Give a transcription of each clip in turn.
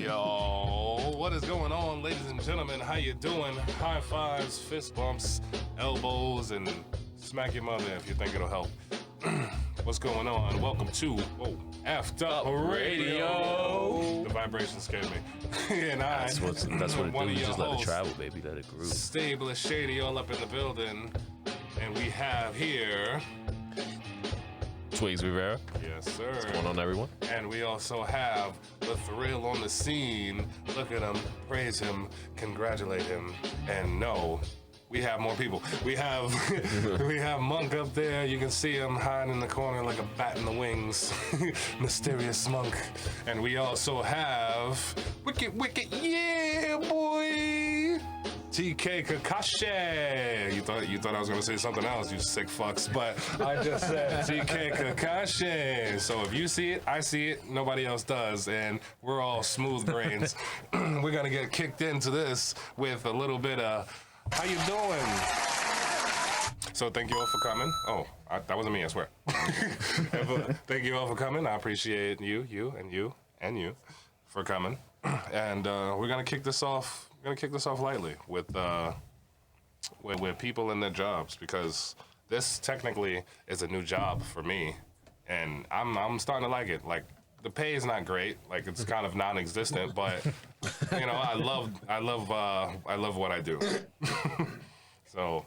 Radio. What is going on, ladies and gentlemen? How you doing? High fives, fist bumps, elbows, and smack your mother if you think it'll help. What's going on? Welcome to Effed Up Radio. The vibration scared me. And that's what it do. You just let it travel, baby. Let it groove. StablestSHADY all up in the building. And we have here... Twiggz, Rivera. Yes, sir. What's going on, everyone? And we also have the thrill on the scene. Look at him, praise him, congratulate him, and no, we have more people. We have we have Monk up there. You can see him hiding in the corner like a bat in the wings. Mysterious Monk. And we also have Wicked, yeah, boy! TK Kakashi. You thought I was gonna say something else, you sick fucks, but I just said TK Kakashi. So if you see it, I see it, nobody else does, and we're all smooth brains. We're gonna get kicked into this with a little bit of how you doing? So thank you all for coming. Oh, that wasn't me, I swear. Thank you all for coming. I appreciate you for coming. And we're gonna kick this off. We're gonna kick this off lightly with people in their jobs, because this technically is a new job for me, and I'm starting to like it. Like, the pay is not great, like it's kind of non-existent, but you know, I love what I do. So,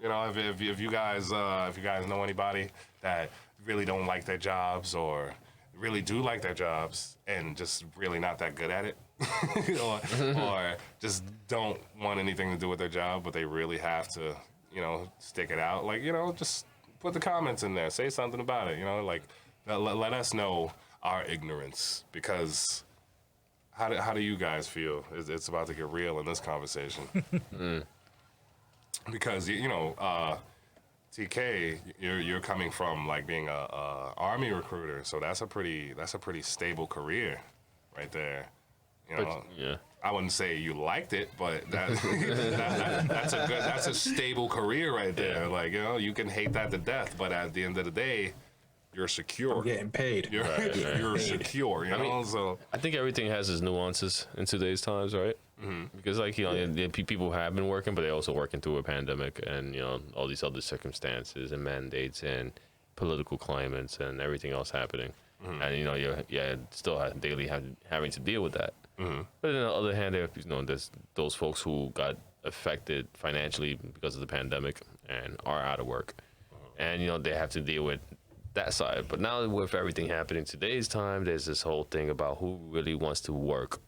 you know, if you guys know anybody that really don't like their jobs or really do like their jobs and just really not that good at it, or just don't want anything to do with their job, but they really have to, you know, stick it out, like, you know, just put the comments in there, say something about it, you know, like, let us know our ignorance, because how do you guys feel? It's about to get real in this conversation. Because, you know, TK, you're coming from like being a army recruiter, so that's a pretty stable career right there. You know, yeah. I wouldn't say you liked it, but that's a stable career right there. Yeah. Like, you know, you can hate that to death, but at the end of the day, you're secure. I'm getting paid. You're secure. You know, so I think everything has its nuances in today's times, right? Mm-hmm. Because, like, you know, people have been working, but they're also working through a pandemic and, you know, all these other circumstances and mandates and political climates and everything else happening. Mm-hmm. And, you know, you're still having to deal with that. Mm-hmm. But on the other hand, there's those folks who got affected financially because of the pandemic and are out of work. Mm-hmm. And, you know, they have to deal with that side. But now with everything happening in today's time, there's this whole thing about who really wants to work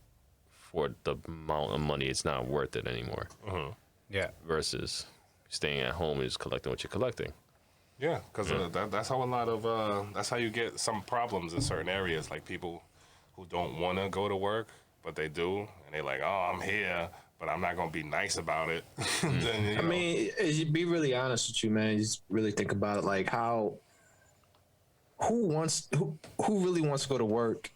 for the amount of money it's not worth it anymore. Mm-hmm. Yeah. Versus staying at home and just collecting what you're collecting. Yeah, because that's how a lot of that's how you get some problems in certain areas, like people who don't want to go to work, but they do, and they're like, oh, I'm here, but I'm not gonna be nice about it. Then, I mean, be really honest with you, man. Just really think about it, like who really wants to go to work?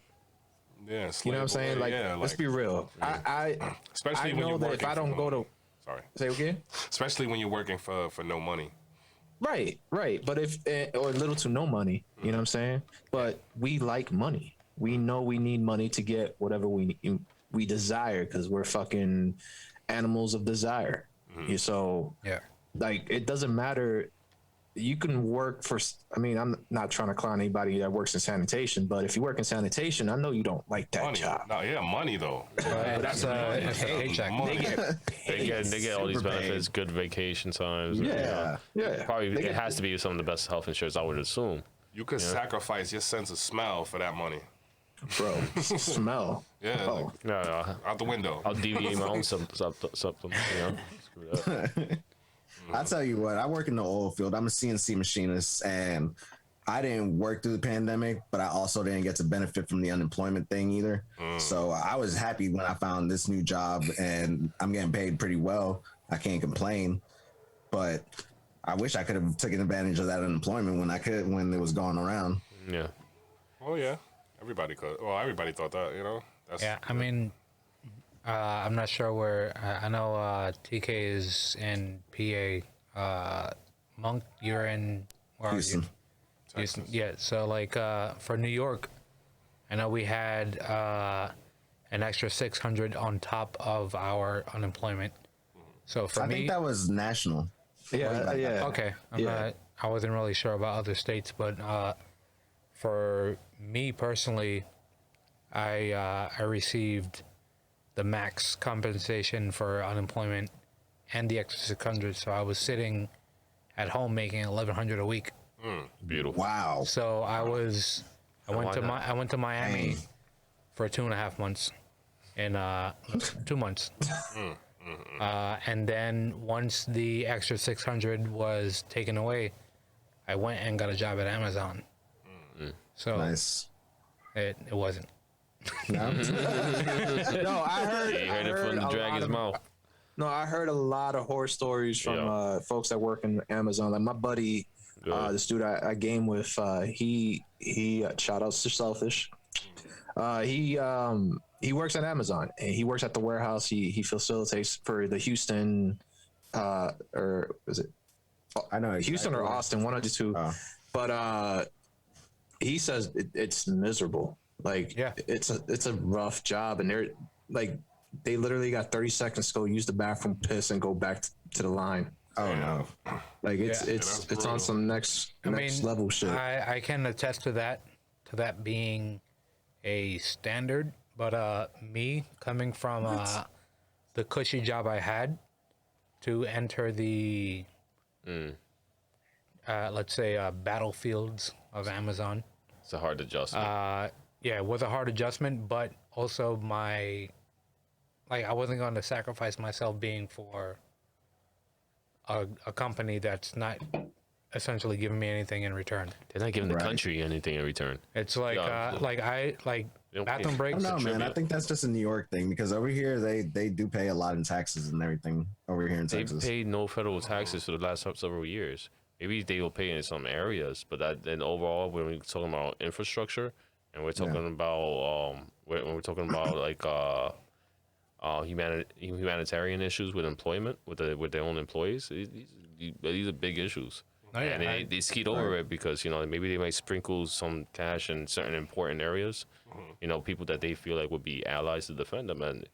Yeah, you know what I'm saying? Like, let's be real. Yeah. Especially I when know you're that working if I don't go to, sorry, say again. Especially when you're working for no money. Right. But or little to no money, you know what I'm saying? But we like money. We know we need money to get whatever we desire, because we're fucking animals of desire. Mm-hmm. So, yeah, like, it doesn't matter. You can work for, I mean, I'm not trying to clown anybody that works in sanitation, but if you work in sanitation, I know you don't like that job. No, yeah, money though. That's a paycheck. They get all these benefits, good vacation times. Yeah. Probably it has to be some of the best health insurance, I would assume. You could sacrifice your sense of smell for that money. Bro, smell. Yeah. Oh. No, out the window. I'll deviate my own something, you know. Screw that. I'll tell you what, I work in the oil field. I'm a CNC machinist, and I didn't work through the pandemic, but I also didn't get to benefit from the unemployment thing either. So I was happy when I found this new job, and I'm getting paid pretty well. I can't complain, but I wish I could have taken advantage of that unemployment when it was going around. Yeah. Oh yeah, everybody could. Well, everybody thought that, you know. I mean, I'm not sure where. I know TK is in PA. Monk, you're in where Houston. Are you? Houston. Yeah. So like for New York, I know we had an extra 600 on top of our unemployment. So for I me, think that was national. Yeah. okay, Yeah. I wasn't really sure about other states, but for me personally, I received the max compensation for unemployment and the extra 600. So I was sitting at home making 1,100 a week. Beautiful. Wow. So I went to Miami Dang. for 2.5 months, in 2 months. And then once the extra 600 was taken away, I went and got a job at Amazon. So Nice. it wasn't. No? No, I heard. He heard it from the a dragon's lot of- mouth. No, I heard a lot of horror stories from Yeah. folks that work in Amazon. Like my buddy, Good. this dude I game with, he shout outs to Selfish. He works at Amazon and he works at the warehouse. He facilitates for the Houston, or is it I know. Houston or Austin, one of the two. Oh. But he says it's miserable. Like Yeah. it's a rough job, and they're like they literally got 30 seconds to go use the bathroom, piss, and go back to the line. Oh no. Like it's Yeah. it's That's it's on brutal. some next level shit. I can attest to that being a standard. But me coming from the cushy job I had to enter the let's say battlefields of Amazon. It's a hard adjustment. Yeah, it was a hard adjustment, but also I wasn't going to sacrifice myself being for a company that's not essentially giving me anything in return. They're not giving the Right. country anything in return. It's like Yeah. They don't bathroom pay. breaks. No, man. I tribute. think that's just a New York thing because over here they do pay a lot in taxes and everything over here in They've Texas. paid no federal taxes for the last several years. Maybe they will pay in some areas, but then overall, when we're talking about infrastructure and we're talking about when we're talking about like humanitarian issues with employment with their own employees, these are big issues. Oh, yeah, And they skeet over it because maybe they might sprinkle some cash in certain important areas. People that they feel like would be allies to defend them. And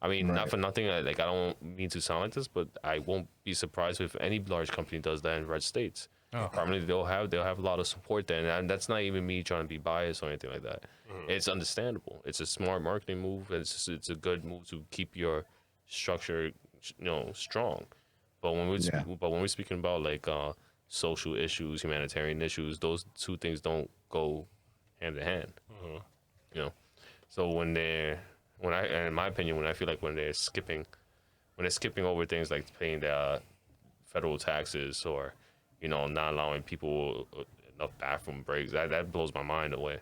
I mean, not for nothing. Like I don't mean to sound like this, but I won't be surprised if any large company does that in red states. Probably they'll have a lot of support there, and that's not even me trying to be biased or anything like that. It's understandable. It's a smart marketing move. It's a good move to keep your structure, strong. But when we're speaking about like social issues, humanitarian issues, those two things don't go hand in hand. So in my opinion, when I feel like when they're skipping over things like paying their federal taxes or not allowing people enough bathroom breaks, that blows my mind away.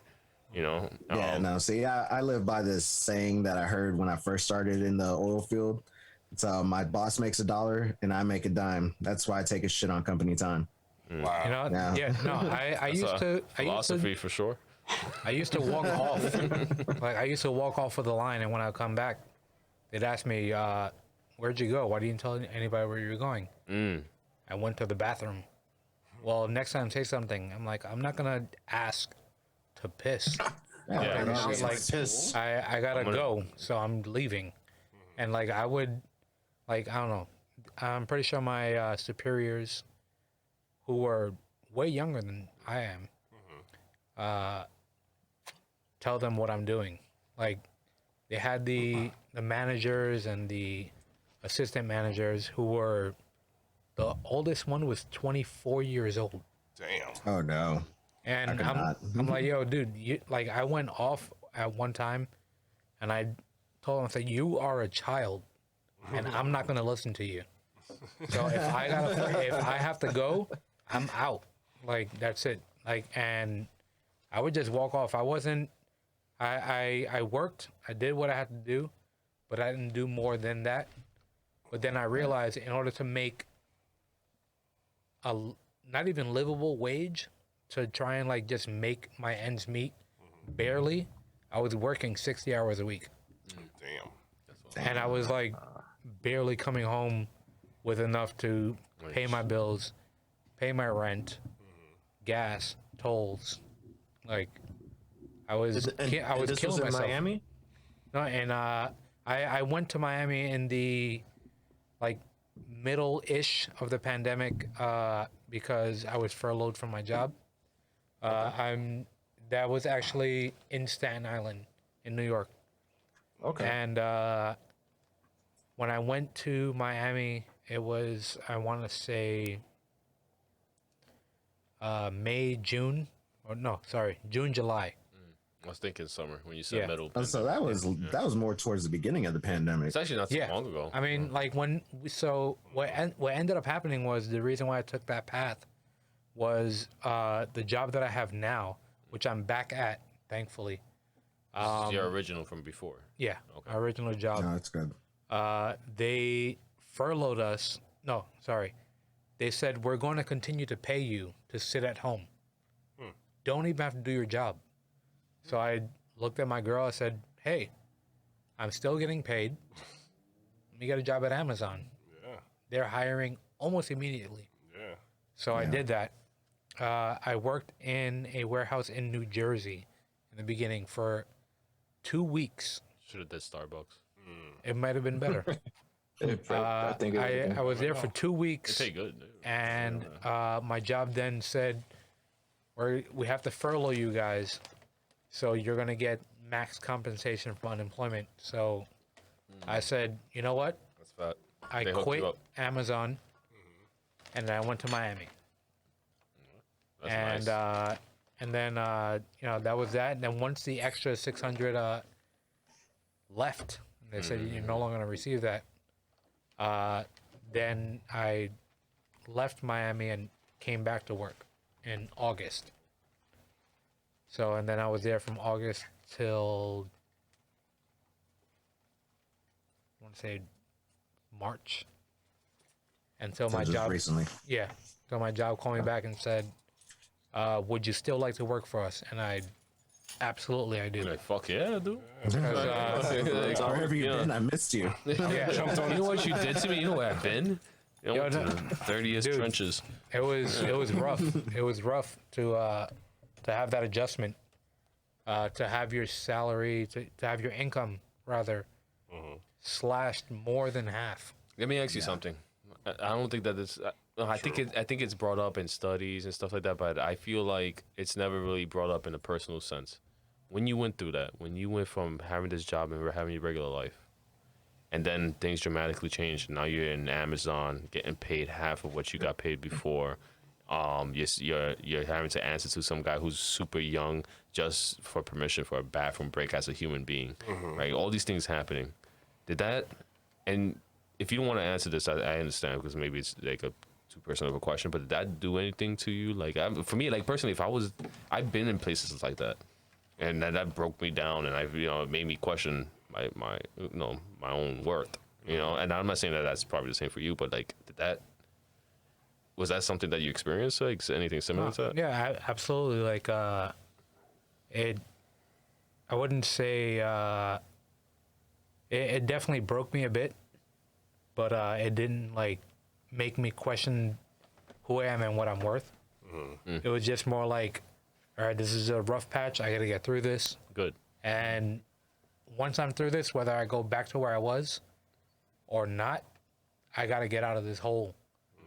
Yeah, no. See, I live by this saying that I heard when I first started in the oil field. It's my boss makes $1 and I make a dime. That's why I take a shit on company time. Wow. I used to philosophy for sure. I used to walk off. Like I used to walk off of the line, and when I come back, they'd ask me, "Where'd you go? Why didn't you tell anybody where you were going?" I went to the bathroom. Well, next time say something. I'm like, I'm not gonna ask to piss. Yeah. No, Shit, like piss. I gotta go, so I'm leaving. And like I would, like I don't know. I'm pretty sure my superiors, who were way younger than I am, tell them what I'm doing. Like they had the managers and the assistant managers who were, the oldest one was 24 years old. Damn. Oh no. And could not. I'm like, yo, dude, like I went off at one time and I told him, I said, you are a child and I'm not gonna listen to you. So if I have to go, I'm out. Like that's it. Like, and I would just walk off. I wasn't, I worked, I did what I had to do, but I didn't do more than that. But then I realized in order to make a not even livable wage, to try and like just make my ends meet barely, I was working 60 hours a week. Damn. And I was like barely coming home with enough to pay my bills, pay my rent, gas, tolls. Like I was And killing this was in myself. Miami. No, and I went to Miami in the like middle-ish of the pandemic because I was furloughed from my job. That was actually in Staten Island, in New York. Okay. And when I went to Miami, it was, I want to say May, June, or no, sorry, June, July. I was thinking summer when you said Yeah. middle. So that was more towards the beginning of the pandemic. It's actually not too Yeah. long ago. I mean, like what ended up happening was the reason why I took that path was the job that I have now, which I'm back at, thankfully. This is your original from before. Yeah, Okay. my original job. No, that's good. They furloughed us. No, sorry. They said, we're going to continue to pay you to sit at home. Don't even have to do your job. So I looked at my girl. I said, hey, I'm still getting paid. Let me get a job at Amazon. Yeah. They're hiring almost immediately. Yeah. So I did that. I worked in a warehouse in New Jersey in the beginning for 2 weeks. Should have did Starbucks. It might have been better. I think it I was there for 2 weeks. They pay good. Dude. And my job then said, we have to furlough you guys, so you're going to get max compensation for unemployment. So I said, you know what? That's fat. I They hooked quit you up. Amazon, and then I went to Miami. That's And nice. and then that was that. And then once the extra 600 left, they said you're no longer going to receive that. Then I left Miami and came back to work in August. So, and then I was there from August till, I want to say March. Until So my just job, recently. yeah. So my job called me back and said, would you still like to work for us? And I do. Like, fuck yeah, dude. So wherever you've been, I missed you. Yeah, You know what you did to me? You know where I've been? You know, Yo, no. to the dirtiest Dude. trenches. it was rough. It was rough to have that adjustment, to have your salary, to have your income rather slashed more than half. Let me ask you something. I don't think that it's. I think it's brought up in studies and stuff like that, but I feel like it's never really brought up in a personal sense. When you went through that, when you went from having this job and having your regular life, and then things dramatically changed. Now you're in Amazon, getting paid half of what you got paid before. You're having to answer to some guy who's super young just for permission for a bathroom break as a human being, right? All these things happening. Did that? And if you don't want to answer this, I understand because maybe it's like a too personal of a question. But did that do anything to you? Like for me, like personally, I've been in places like that, and that broke me down, and it made me question my own worth, and I'm not saying that that's probably the same for you, but like was that something that you experienced, like anything similar to that? Yeah, absolutely. Like I wouldn't say it definitely broke me a bit, but it didn't like make me question who I am and what I'm worth. It was just more like, all right, this is a rough patch, I gotta get through this, Good. and once I'm through this, whether I go back to where I was or not, I got to get out of this hole.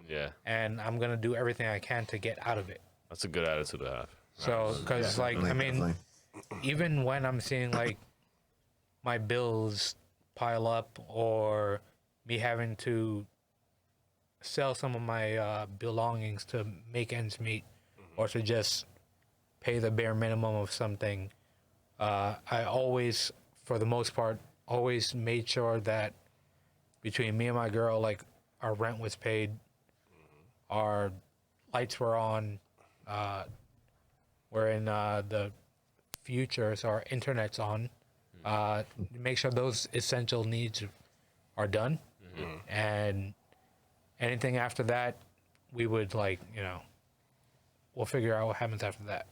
Yeah, And I'm going to do everything I can to get out of it. that's a good attitude to have. So, because, Definitely. even when I'm seeing, like, my bills pile up or me having to sell some of my belongings to make ends meet or to just pay the bare minimum of something, I always, for the most part, always made sure that between me and my girl, like, our rent was paid, our lights were on, we're in the future, so our internet's on. Make sure those essential needs are done, and anything after that, we would we'll figure out what happens after that.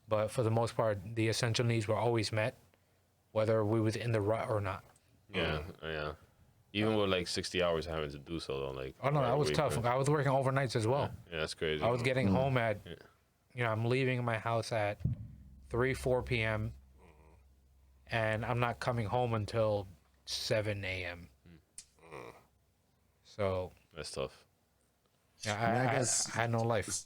But for the most part, the essential needs were always met, whether we was in the rut or not. Yeah. Even with like 60 hours having to do so, though, like. Oh no, right that was away, tough. right? I was working overnights as well. Yeah, that's crazy. I was getting home at, I'm leaving my house at 3-4 p.m. and I'm not coming home until 7 a.m. So That's tough. yeah, I I guess- had no life.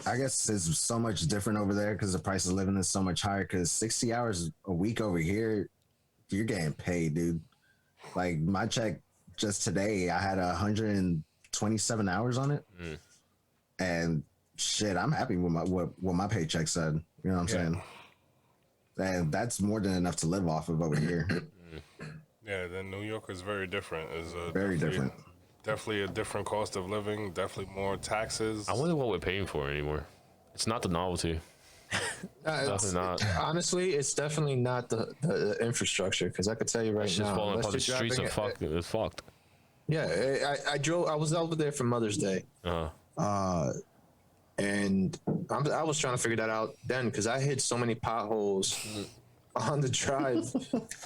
I guess it's so much different over there because the price of living is so much higher. Because 60 hours a week over here, you're getting paid, dude. Like my check just today, I had 127 hours on it, and shit, I'm happy with what my paycheck said. You know what I'm saying? And that's more than enough to live off of over here. Yeah, then New York is very different. Is Very different. Definitely a different cost of living. Definitely more taxes. I wonder what we're paying for anymore. It's not the novelty. Definitely not. Honestly, it's definitely not the infrastructure, because I could tell you right It's now. just falling unless apart. The you're streets are driving- fucked. Yeah, I drove. I was over there for Mother's Day, and I was trying to figure that out then, because I hit so many potholes on the drive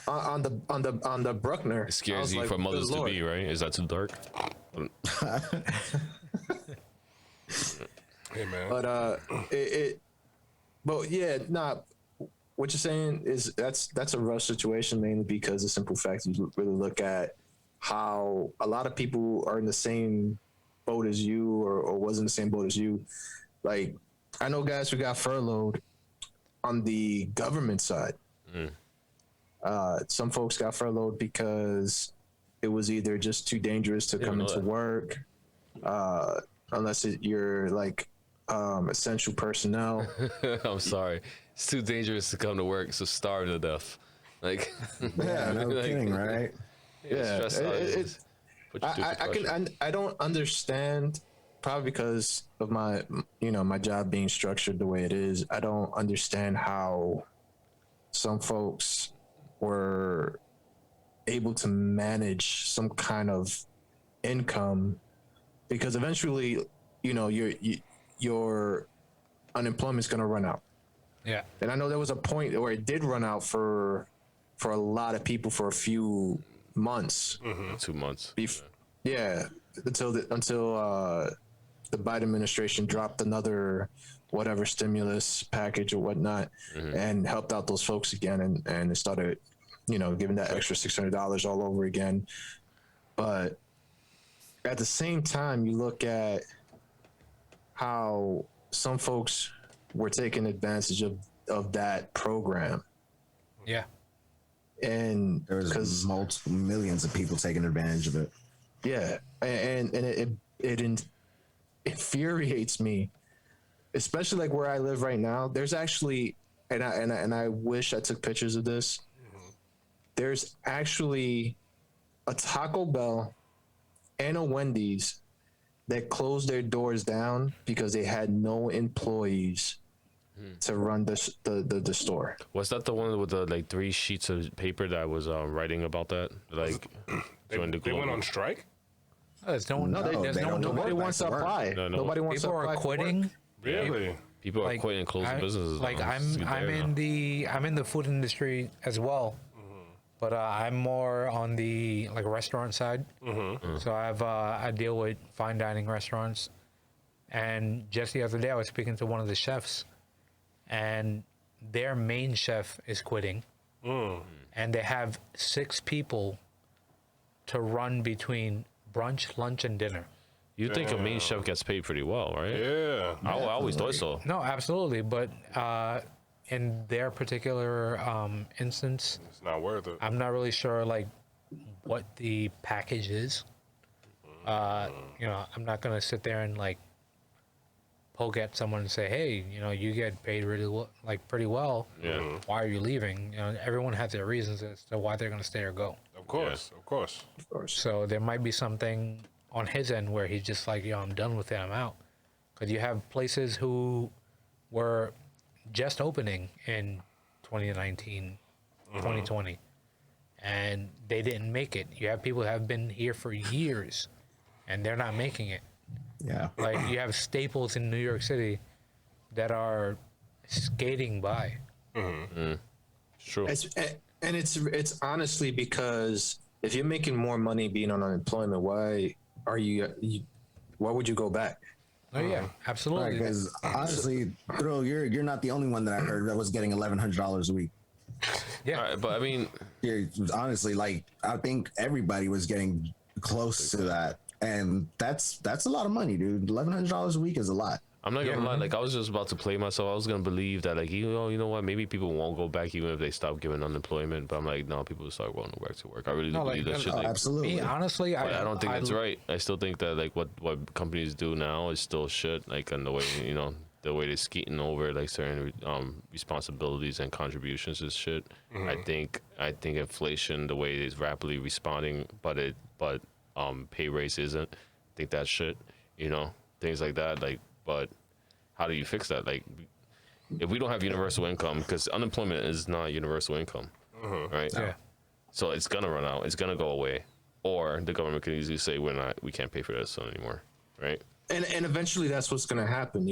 on the Bruckner. It scares you for mothers to be, right? Is that too dark? Hey man. But yeah, nah. What you're saying is that's a rough situation, mainly because the simple fact you really look at how a lot of people are in the same boat as you, or was in the same boat as you. Like, I know guys who got furloughed on the government side. Some folks got furloughed because it was either just too dangerous to come into work, unless you're like essential personnel. I'm sorry. It's too dangerous to come to work, so starve to death. Like, Yeah, no like, kidding, right? Yeah, stress out is- put you through depression. I don't understand, probably because of my job being structured the way it is. I don't understand how some folks were able to manage some kind of income, because eventually, your unemployment's going to run out. Yeah. And I know there was a point where it did run out for a lot of people for a few months. 2 months. Yeah, until the Biden administration dropped another whatever stimulus package or whatnot, and helped out those folks again, and it started, giving that extra $600 all over again. But at the same time, you look at how some folks were taking advantage of that program. Yeah. And There was multiple millions of people taking advantage of it. yeah, and it infuriates me, especially like where I live right now. There's actually, and I wish I took pictures of this. There's actually a Taco Bell and a Wendy's that closed their doors down because they had no employees to run the store. Was that the one with the like 3 sheets of paper that was writing about that? Like, They went on strike? There's no, Nobody wants to apply. No. Nobody wants to people apply are for quitting. work. Really? People are quitting and closing businesses. Like now. It's I'm there in now. I'm in the food industry as well, but I'm more on the like restaurant side. So I deal with fine dining restaurants, and just the other day I was speaking to one of the chefs, and their main chef is quitting, and they have 6 people to run between brunch, lunch, and dinner. You think a main chef gets paid pretty well, right? Yeah. I always thought so. No, absolutely, but in their particular instance, It's not worth it. I'm not really sure like what the package is. I'm not gonna sit there and like poke at someone and say, "Hey, you get paid really well, like pretty well. Yeah. Why are you leaving?" Everyone has their reasons as to why they're gonna stay or go. Of course. Of course. So there might be something on his end where he's just like, I'm done with it, I'm out. Because you have places who were just opening in 2019, 2020, and they didn't make it. You have people who have been here for years, and they're not making it. Yeah. Like you have staples in New York City that are skating by. It's true. It's honestly because if you're making more money being on unemployment, why would you go back? Oh yeah, absolutely. Because honestly, Thrill, you're not the only one that I heard that was getting $1,100 a week. Yeah. All right, but I mean, Yeah, honestly, like I think everybody was getting close to that, and that's a lot of money, dude. $1,100 a week is a lot. I'm not gonna lie. Like I was just about to play myself. I was gonna believe that, like, you know what? Maybe people won't go back even if they stop giving unemployment. But I'm like, no, people will start going to work. I really do No, believe like, that shit. Oh, Like, absolutely. Me, honestly, but I don't think that's right. I still think that like what companies do now is still shit. Like, and the way the way they're skating over like certain responsibilities and contributions is shit. I think inflation, the way it is rapidly responding, but pay raise isn't. I think that's shit. Things like that. Like, but how do you fix that? Like, if we don't have universal income, because unemployment is not universal income, right? Yeah. So it's gonna run out. It's gonna go away, or the government can easily say we can't pay for this anymore, right? And eventually that's what's going to happen.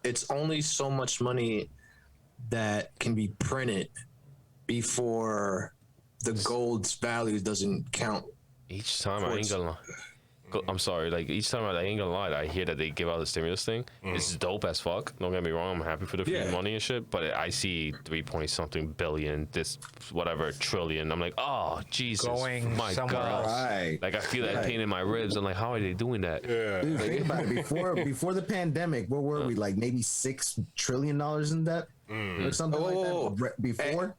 It's only so much money that can be printed before the gold's value doesn't count. Each time I ain't gonna lie. I'm sorry, like each time I ain't gonna lie, I hear that they give out the stimulus thing. It's dope as fuck. Don't get me wrong, I'm happy for the free money and shit. But I see 3 point something billion, this whatever trillion. I'm like, oh Jesus, Going my somewhere God! else. Right. Like I feel that pain in my ribs. I'm like, how are they doing that? Yeah. Dude, think about it. Before the pandemic, what were we like? Maybe $6 trillion in debt or something like that. Before,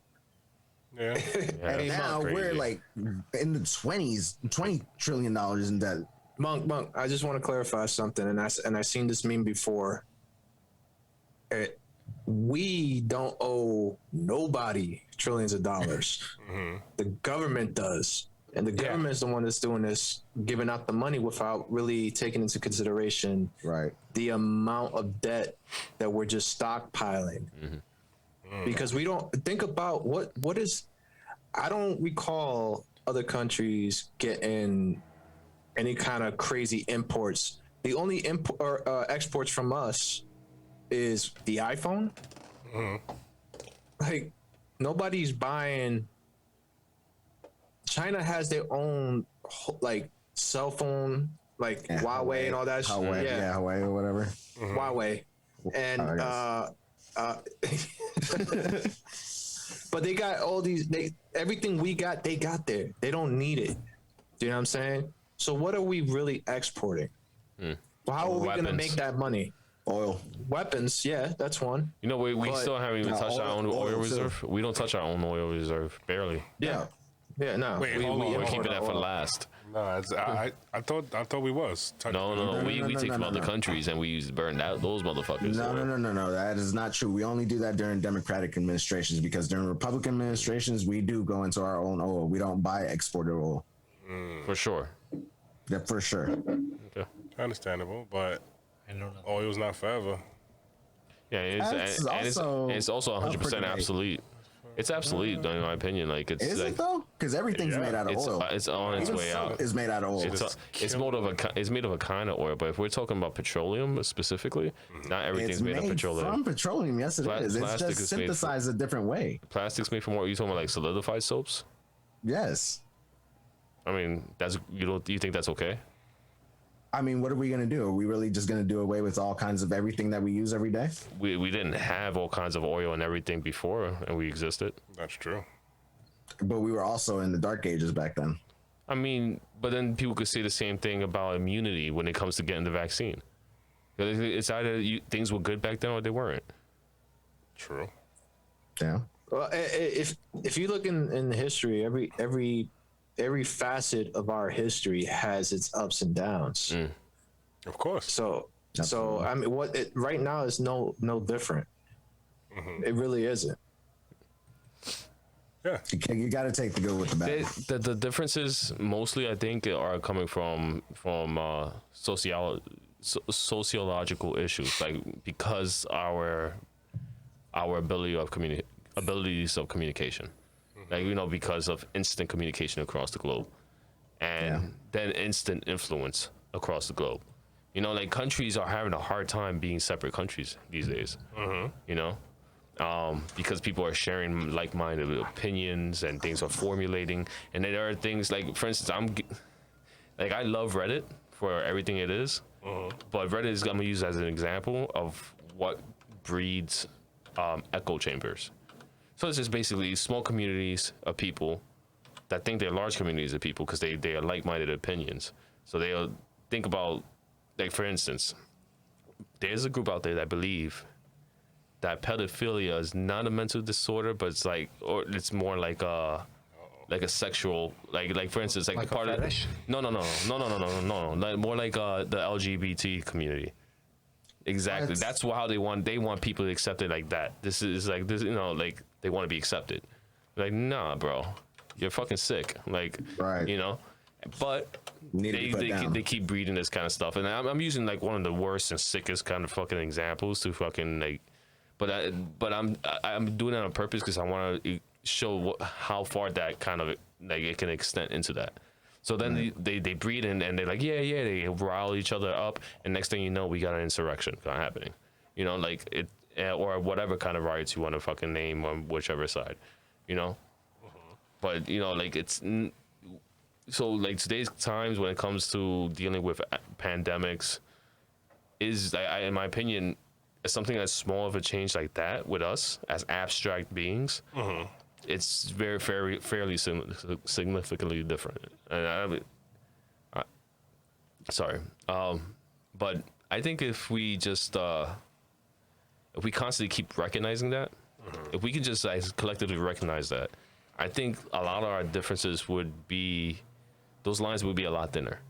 Yeah. and now crazy. we're like in the 20s, $20 trillion in debt. Monk, I just want to clarify something, and I seen this meme before. We don't owe nobody trillions of dollars. The government does, and the government's the one that's doing this, giving out the money without really taking into consideration Right. the amount of debt that we're just stockpiling. Because we don't think about what is. I don't recall other countries getting any kind of crazy imports. The only exports from us is the iPhone. Like nobody's buying. China has their own like cell phone, like Huawei and all that shit. Huawei, yeah, Huawei or whatever. Huawei, and but they got all these. Everything we got, they got there. They don't need it. Do you know what I'm saying? So what are we really exporting? Well, how are we going to make that money? Oil. Weapons, yeah, that's one. We But- still haven't even touched our own oil too. reserve. We don't touch our own oil reserve, barely. Yeah, no. Wait, hold on. We're Hold keeping that for oil. last. No, I thought we was. No. We take from other countries and we burn out those motherfuckers. No. That is not true. We only do that during Democratic administrations, because during Republican administrations, we do go into our own oil. We don't buy exported oil. For sure. Yeah, for sure. Okay. Understandable, but I don't know. oil's not forever. Yeah, it's also 100% pretty obsolete. It's obsolete, in my opinion. Like it's Is like, it though? Because everything's made out of oil. it's on its Even way soap out. is made out of oil. It's made of a kind of oil, but if we're talking about petroleum specifically, not everything's It's made of petroleum. from petroleum. Yes, it is. It's Plastic just is made synthesized a different way. Plastic's made from what? Are you talking about like solidified soaps? Yes. I mean, do you think that's okay? I mean, what are we gonna do? Are we really just gonna do away with all kinds of everything that we use every day? We didn't have all kinds of oil and everything before, and we existed. That's true. But we were also in the dark ages back then. I mean, but then people could say the same thing about immunity when it comes to getting the vaccine. It's either things were good back then or they weren't. True. Yeah. Well, if you look in history, every facet of our history has its ups and downs. Of course. So Absolutely. I mean, right now is no different. It really isn't. Yeah. You got to take the good with the bad. The differences mostly, I think, are coming from sociological issues, like because our abilities of communication, like because of instant communication across the globe, and then instant influence across the globe. Like countries are having a hard time being separate countries these days. Because people are sharing like-minded opinions and things are formulating, and then there are things like, for instance, I love Reddit for everything it is, but Reddit is gonna use as an example of what breeds echo chambers. So it's just basically small communities of people that think they're large communities of people because they are like-minded opinions. So they'll think about, like, for instance, there's a group out there that believe that pedophilia is not a mental disorder, but it's like, or it's more like a sexual, like for instance, like Like the a part of fetish? no, like more like the LGBT community. Exactly. What? That's how they want people to accept it like that. This is like this, like they want to be accepted. Like, nah, bro, you're fucking sick. Like, Right. But Need to be put down. they keep breeding this kind of stuff, and I'm using like one of the worst and sickest kind of fucking examples to fucking like, but I'm doing it on purpose because I want to show how far that kind of like it can extend into that. So then they breed and they're like, yeah, they rile each other up, and next thing you know, we got an insurrection kind of happening, like it, or whatever kind of riots you want to fucking name on whichever side, But like it's so like today's times when it comes to dealing with pandemics is, in my opinion, something as small of a change like that with us as abstract beings. It's fairly significantly different. And sorry, but I think if we just if we constantly keep recognizing that, if we can just collectively recognize that, I think a lot of our differences those lines would be a lot thinner,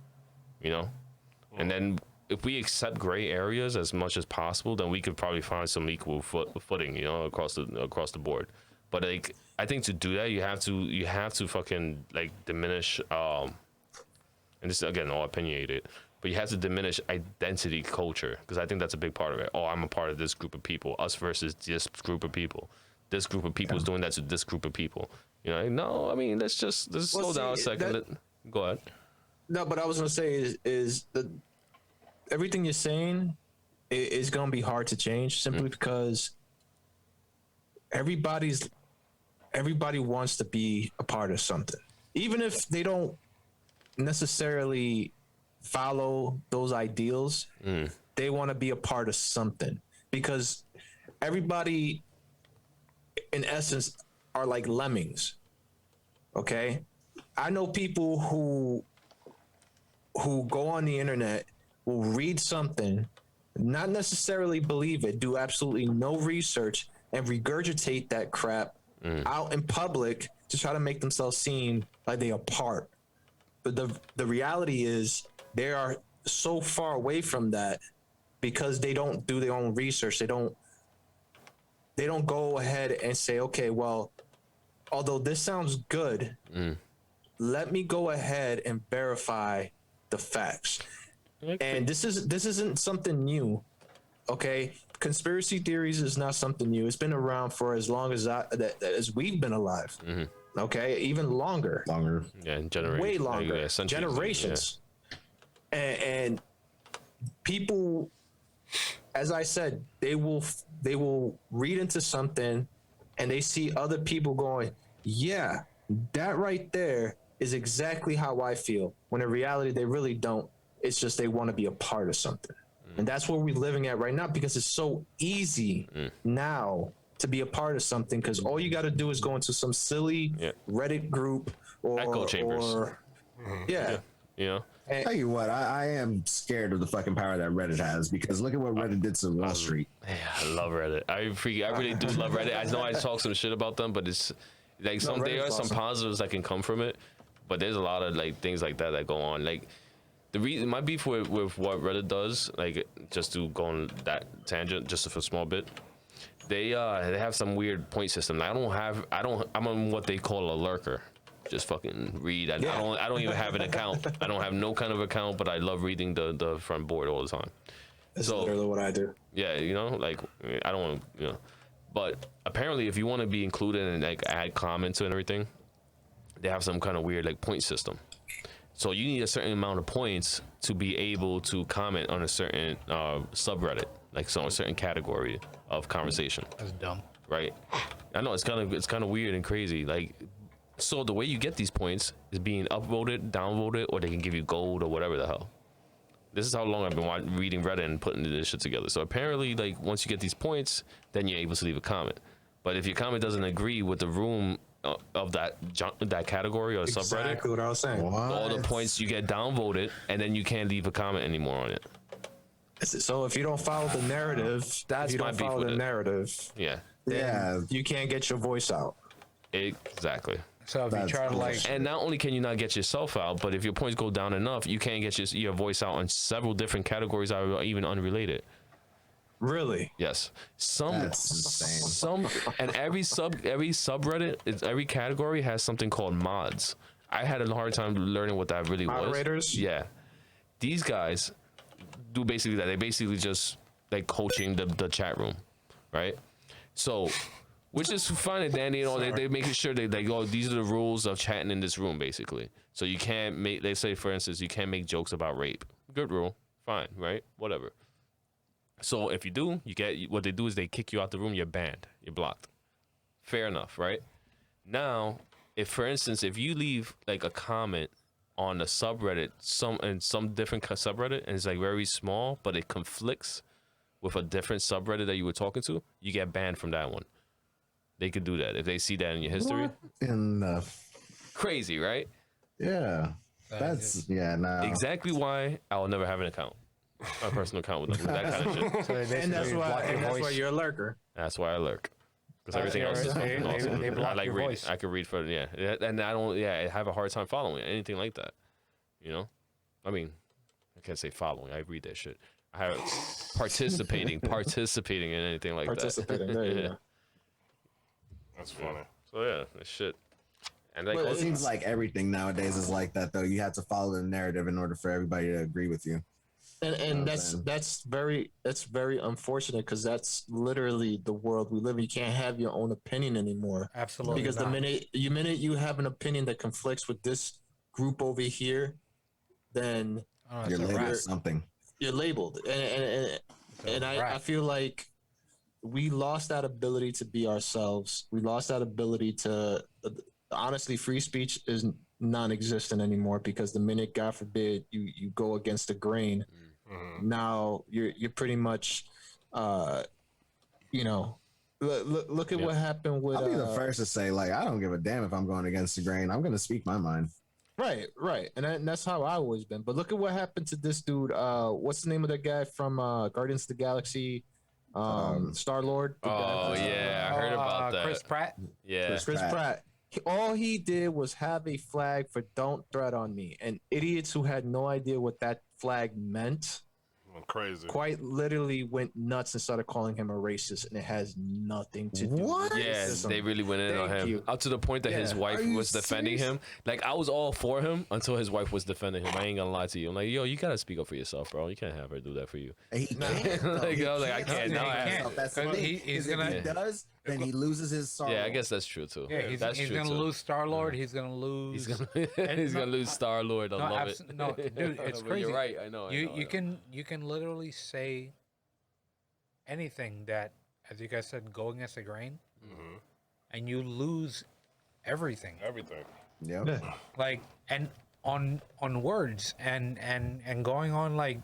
And then if we accept gray areas as much as possible, then we could probably find some equal footing, across the board. But like, I think to do that, you have to fucking like diminish, and this is again all opinionated, but you have to diminish identity culture, because I think that's a big part of it. Oh, I'm a part of this group of people, us versus this group of people. This group of people is doing that to this group of people. No, I mean, let's slow down a second. Go ahead. No, but I was gonna say is that everything you're saying is gonna be hard to change simply because everybody wants to be a part of something, even if they don't necessarily follow those ideals. They want to be a part of something, because everybody in essence are like lemmings. Okay, I know people who go on the internet, will read something, not necessarily believe it, do absolutely no research, and regurgitate that crap out in public to try to make themselves seem like they are part. But the reality is they are so far away from that because they don't do their own research. They don't go ahead and say, okay, well, although this sounds good, let me go ahead and verify the facts. And this isn't something new. Okay, conspiracy theories is not something new. It's been around for as long as as we've been alive. Okay, even longer. Yeah, generations. Way longer. Yeah, generations. Yeah. And people, as I said, they will read into something, and they see other people going, yeah, that right there is exactly how I feel. When in reality, they really don't. It's just they want to be a part of something. And that's where we're living at right now, because it's so easy now to be a part of something, because all you got to do is go into some silly Reddit group or echo chambers. Tell you what, I am scared of the fucking power that Reddit has, because look at what Reddit did to Wall Street. Yeah, I love Reddit. I really do love Reddit. I know I talk some shit about them, but it's like there are some positives that can come from it, but there's a lot of like things like that go on. Like the reason my beef with what Reddit does, like just to go on that tangent just for a small bit, they have some weird point system. I'm on what they call a lurker. Just fucking read. I don't even have an account. I don't have no kind of account, but I love reading the front board all the time. That's literally what I do. Yeah, like I don't want to, but apparently if you want to be included and like add comments and everything, they have some kind of weird like point system. So you need a certain amount of points to be able to comment on a certain subreddit, like a certain category of conversation. That's dumb. Right? I know it's kind of weird and crazy. Like, so the way you get these points is being upvoted, downvoted, or they can give you gold or whatever the hell. This is how long I've been reading Reddit and putting this shit together. So apparently, like once you get these points, then you're able to leave a comment. But if your comment doesn't agree with the room of that category or subreddit, Exactly what I was saying. all the points you get downvoted, and then you can't leave a comment anymore on it. So if you don't follow the narrative, That's if you my don't beef follow with the it. narrative, Yeah, then you can't get your voice out. exactly. So if you That's try to like, And not only can you not get yourself out, but if your points go down enough, you can't get your voice out on several different categories that are even unrelated. Really? Yes, That's insane. and every subreddit, every category has something called mods. I had a hard time learning what that really Moderators? was. Yeah, these guys do basically that. They basically just like coaching the chat room, right? So, which is fine and dandy. You know, they making sure they go. These are the rules of chatting in this room, basically. So you can't make. They say, for instance, you can't make jokes about rape. Good rule, fine, right? Whatever. So if you do, you get what they do is they kick you out the room. You're banned. You're blocked. Fair enough, right? Now, if for instance, if you leave like a comment on a subreddit, some different subreddit, and it's like very small, but it conflicts with a different subreddit that you were talking to, you get banned from that one. They could do that if they see that in your history. What in the Crazy, right? yeah. That's no. Exactly why I will never have an account, a personal account with that kind of shit. so they And that's basically block your why voice. you're a lurker. That's why I lurk. Because everything else is they- fucking awesome. they block I like your reading. voice. I could read for and I don't. Yeah, I have a hard time following anything like that. You know, I mean, I can't say following. I read that shit. I have participating in anything like Participating. that. There you Yeah. go. That's funny. So yeah, that shit. And like, But It seems like everything nowadays is like that, though. You have to follow the narrative in order for everybody to agree with you. And man. that's very unfortunate because that's literally the world we live in. You can't have your own opinion anymore. Absolutely Because not. the minute you have an opinion that conflicts with this group over here, then Oh, You're it's a labeled wrap. something. you're labeled. And I wrap. feel like we lost that ability to be ourselves. We lost that ability to honestly, free speech is non-existent anymore because the minute, God forbid, you go against the grain, now you're pretty much, you know, look at what happened with. I'll be the first to say, like, I don't give a damn if I'm going against the grain. I'm going to speak my mind. Right, and that's how I've always been. But look at what happened to this dude. What's the name of that guy from Guardians of the Galaxy? Star Lord. oh yeah, I heard about that. Chris Pratt. Yeah, Chris Pratt. All he did was have a flag for "Don't Tread on Me," and idiots who had no idea what that flag meant Crazy. quite literally went nuts and started calling him a racist, and it has nothing to do. What? with yeah, racism. they really went in on Thank him you. up to the point that his Yeah. wife Are you was defending serious? him. Like I was all for him until his wife was defending him. I ain't gonna lie to you. I'm like, yo, you gotta speak up for yourself, bro. You can't have her do that for you. He can't. though. Like, He I was like, I can't. No, Now he I have can't. to. That's the Because thing. he's If gonna- he does, then he loses his sorrow. Yeah, I guess that's true too. Yeah, he's that's gonna true too. lose Star Lord. He's gonna lose. He's gonna, And he's no- gonna lose Star Lord. I no, love it. no, dude, it's But crazy. You're right. I know. I You know, I know. you can literally say anything that, as you guys said, go against the grain, and you lose everything. Everything. Yep. Like, and on words and going on, like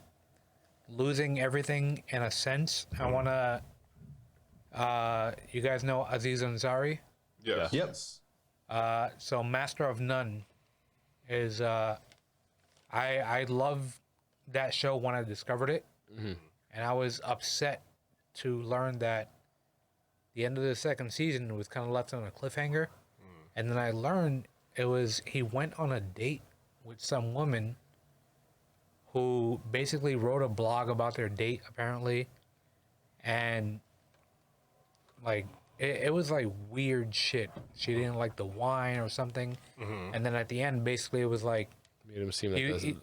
losing everything in a sense. I wanna. You guys know Aziz Ansari? Yes. Yep. So Master of None is I love that show when I discovered it, and I was upset to learn that the end of the second season was kind of left on a cliffhanger, and then I learned it was he went on a date with some woman who basically wrote a blog about their date apparently, and like it was like weird shit. She didn't like the wine or something, and then at the end, basically, it was like Made him seem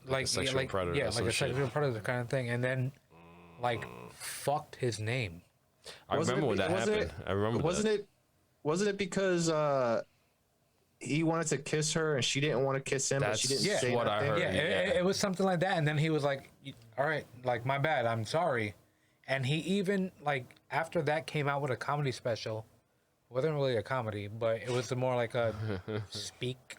like, a sexual predator. yeah, or like some a shit. sexual predator kind of thing, and then like fucked his name. I remember when that happened. I remember. Wasn't it because he wanted to kiss her and she didn't want to kiss him, but she That's didn't say what I nothing? heard. Yeah, it was something like that, and then he was like, "All right, like my bad, I'm sorry," and he even like after that came out with a comedy special. It wasn't really a comedy, but it was more like a speak.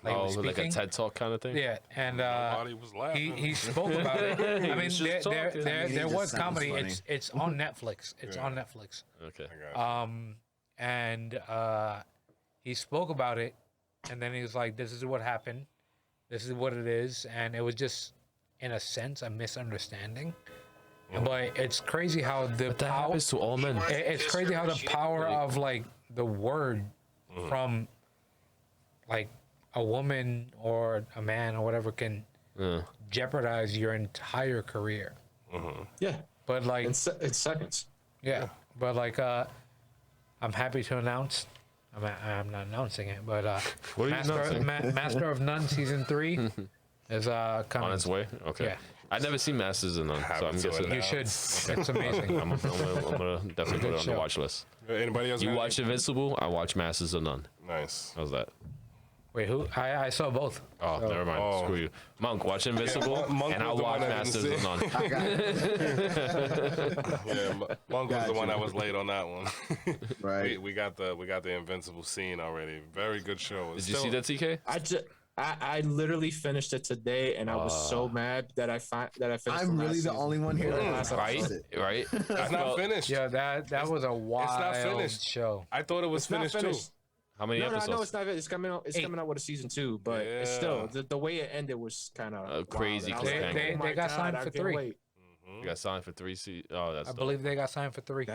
Like Oh, like a speaking. TED Talk kind of thing. Yeah, and Nobody was laughing. he spoke about it. I mean, was just talking. there He there just was sounds comedy. funny. It's on Netflix. It's on Netflix. Okay. I got you. and he spoke about it, and then he was like, "This is what happened. This is what it is," and it was just, in a sense, a misunderstanding. But it's crazy how the That happens to all men. it's crazy how the power of like the word from like a woman or a man or whatever can jeopardize your entire career. Yeah, But like, it's seconds. yeah, but like, I'm happy to announce. I'm not announcing it, but What are you announcing? Master of None season 3 is coming. On its way. Okay. Yeah. I've never seen Masters of None, so I'm to guessing You should. It's amazing. I'm gonna definitely put it on the show. watch list. Anybody else? You got watch Invincible? I watch Masters of None. Nice. How's that? Wait, who? I saw both. Oh, never mind. Oh. Screw you. Monk, watch Invincible, Monk and was I'll the watch one I didn't Masters of see. None. I got it. Yeah, Monk was the Got one you. that was late on that one. Right. we got the Invincible scene already. Very good show. Did you see that, TK? I literally finished it today, and I was so mad that I finished. I'm really the only one here that last Right? episode. Right? It's not finished. Yeah, that was a wild finished. show. I thought it was Not finished, finished. too. How many No, episodes? no, it's not. It's coming out. It's coming out with a season 2, but it's Yeah. still the way it ended was kind of crazy cliffhanger. They got signed for 3. You got signed for 3 Oh, that's I dope. believe they got signed for 3.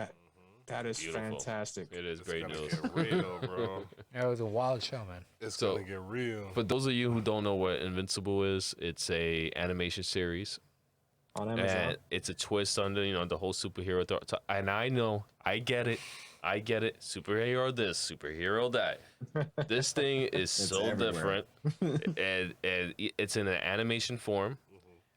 That is Beautiful. fantastic. It is It's great gonna news. get real, bro. It was a wild show, man. It's So- gonna get real. For those of you who don't know what Invincible is, it's a animation series, On Amazon. and it's a twist on the whole superhero. And I know, I get it, superhero this, superhero that. This thing is so everywhere. different, and it's in an animation form.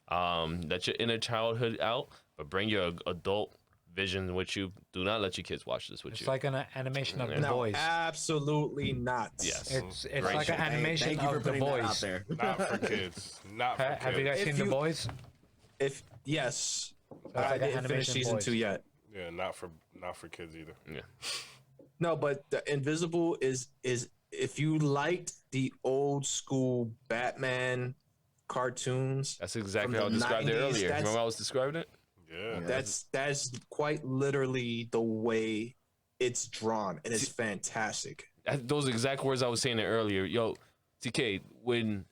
Let your inner childhood out, but bring your adult vision with you. Do not let your kids watch this with It's you. like an animation of The No, Boys. absolutely not. Yes. It's Great like show. an animation Thank you for of The putting that out Boys. there. Not for kids. Not for kids. Have you guys If seen The you- Boys? If yes, like I an didn't finish animation season Boys. 2 yet. Yeah, not for kids either. Yeah. No, but the Invisible is if you liked the old school Batman cartoons, That's exactly From how I the described it 90s, earlier. that's- Remember how I was describing it? Yeah. that's quite literally the way it's drawn, and it's fantastic. Those exact words I was saying it earlier. Yo, TK, when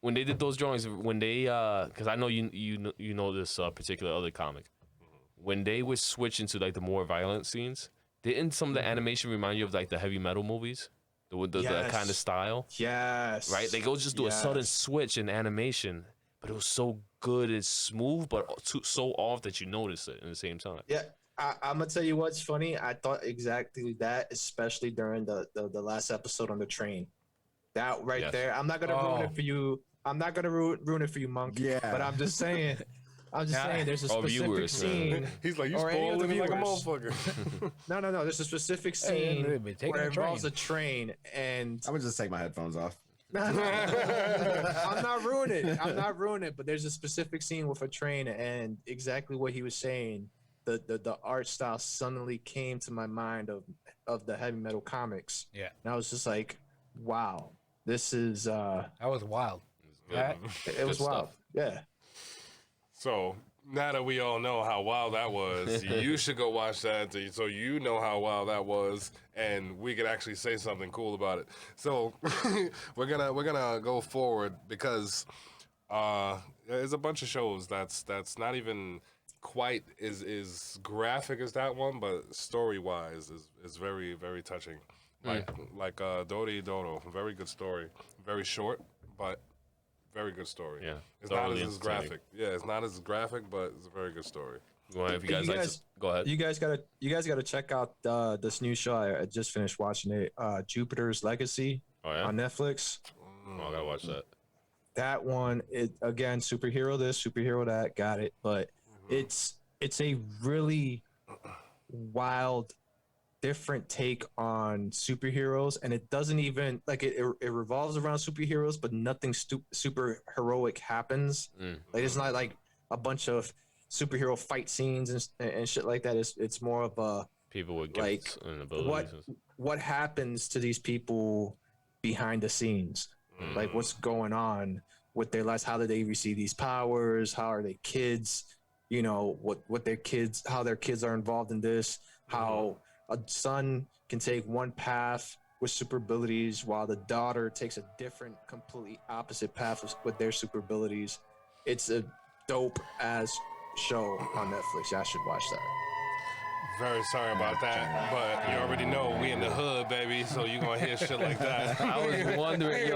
they did those drawings, when they because I know you know this particular other comic, when they would switch into like the more violent scenes, didn't some of the animation remind you of like the heavy metal movies, the Yes. kind of style, Yes. right? They go just do a sudden Yes. switch in animation, but it was so good and smooth, but so off that you notice it at the same time. Yeah, I'm gonna tell you what's funny. I thought exactly that, especially during the last episode on the train. That right Yes. there. I'm not gonna ruin it for you. I'm not gonna ruin it for you, Monk. Yeah. But I'm just saying. There's a Oh, specific viewers, scene. He's like, you Or any of the spoiling it like a viewers. motherfucker. No. There's a specific Hey, scene they've been taking where a it involves train. a train, and I'm gonna just take my headphones off. I'm not ruining it. But there's a specific scene with a train, and exactly what he was saying. The art style suddenly came to my mind of the heavy metal comics. Yeah. And I was just like, wow, this is That was wild. That- it was Good wild. stuff. Yeah. So now that we all know how wild that was, you should go watch that so you know how wild that was, and we could actually say something cool about it. So we're gonna go forward because there's a bunch of shows that's not even quite as graphic as that one, but story wise is very, very touching. Like Dori Dodo, very good story, very short, but very good story. Yeah, It's not thoroughly as entertaining. graphic. Yeah, it's not as graphic, but it's a very good story. Well, if you guys You like guys- to, go ahead. You guys gotta check out this new show. I just finished watching it. Jupiter's Legacy Oh yeah, on Netflix. oh, I gotta watch that. That one, it again, superhero this, superhero that, got it. But it's a really wild, different take on superheroes, and it doesn't even like it revolves around superheroes, but nothing super heroic happens. Like it's not like a bunch of superhero fight scenes and shit like that. It's more of a People with like, gifts and abilities. what happens to these people behind the scenes, like what's going on with their lives, how did they receive these powers, how are they kids, what their kids, how their kids are involved in this, how a son can take one path with super abilities while the daughter takes a different, completely opposite path with their super abilities. It's a dope ass show on Netflix. Y'all should watch that. Very sorry about that, but you already know we in the hood, baby, so you gonna hear shit like that. I was wondering,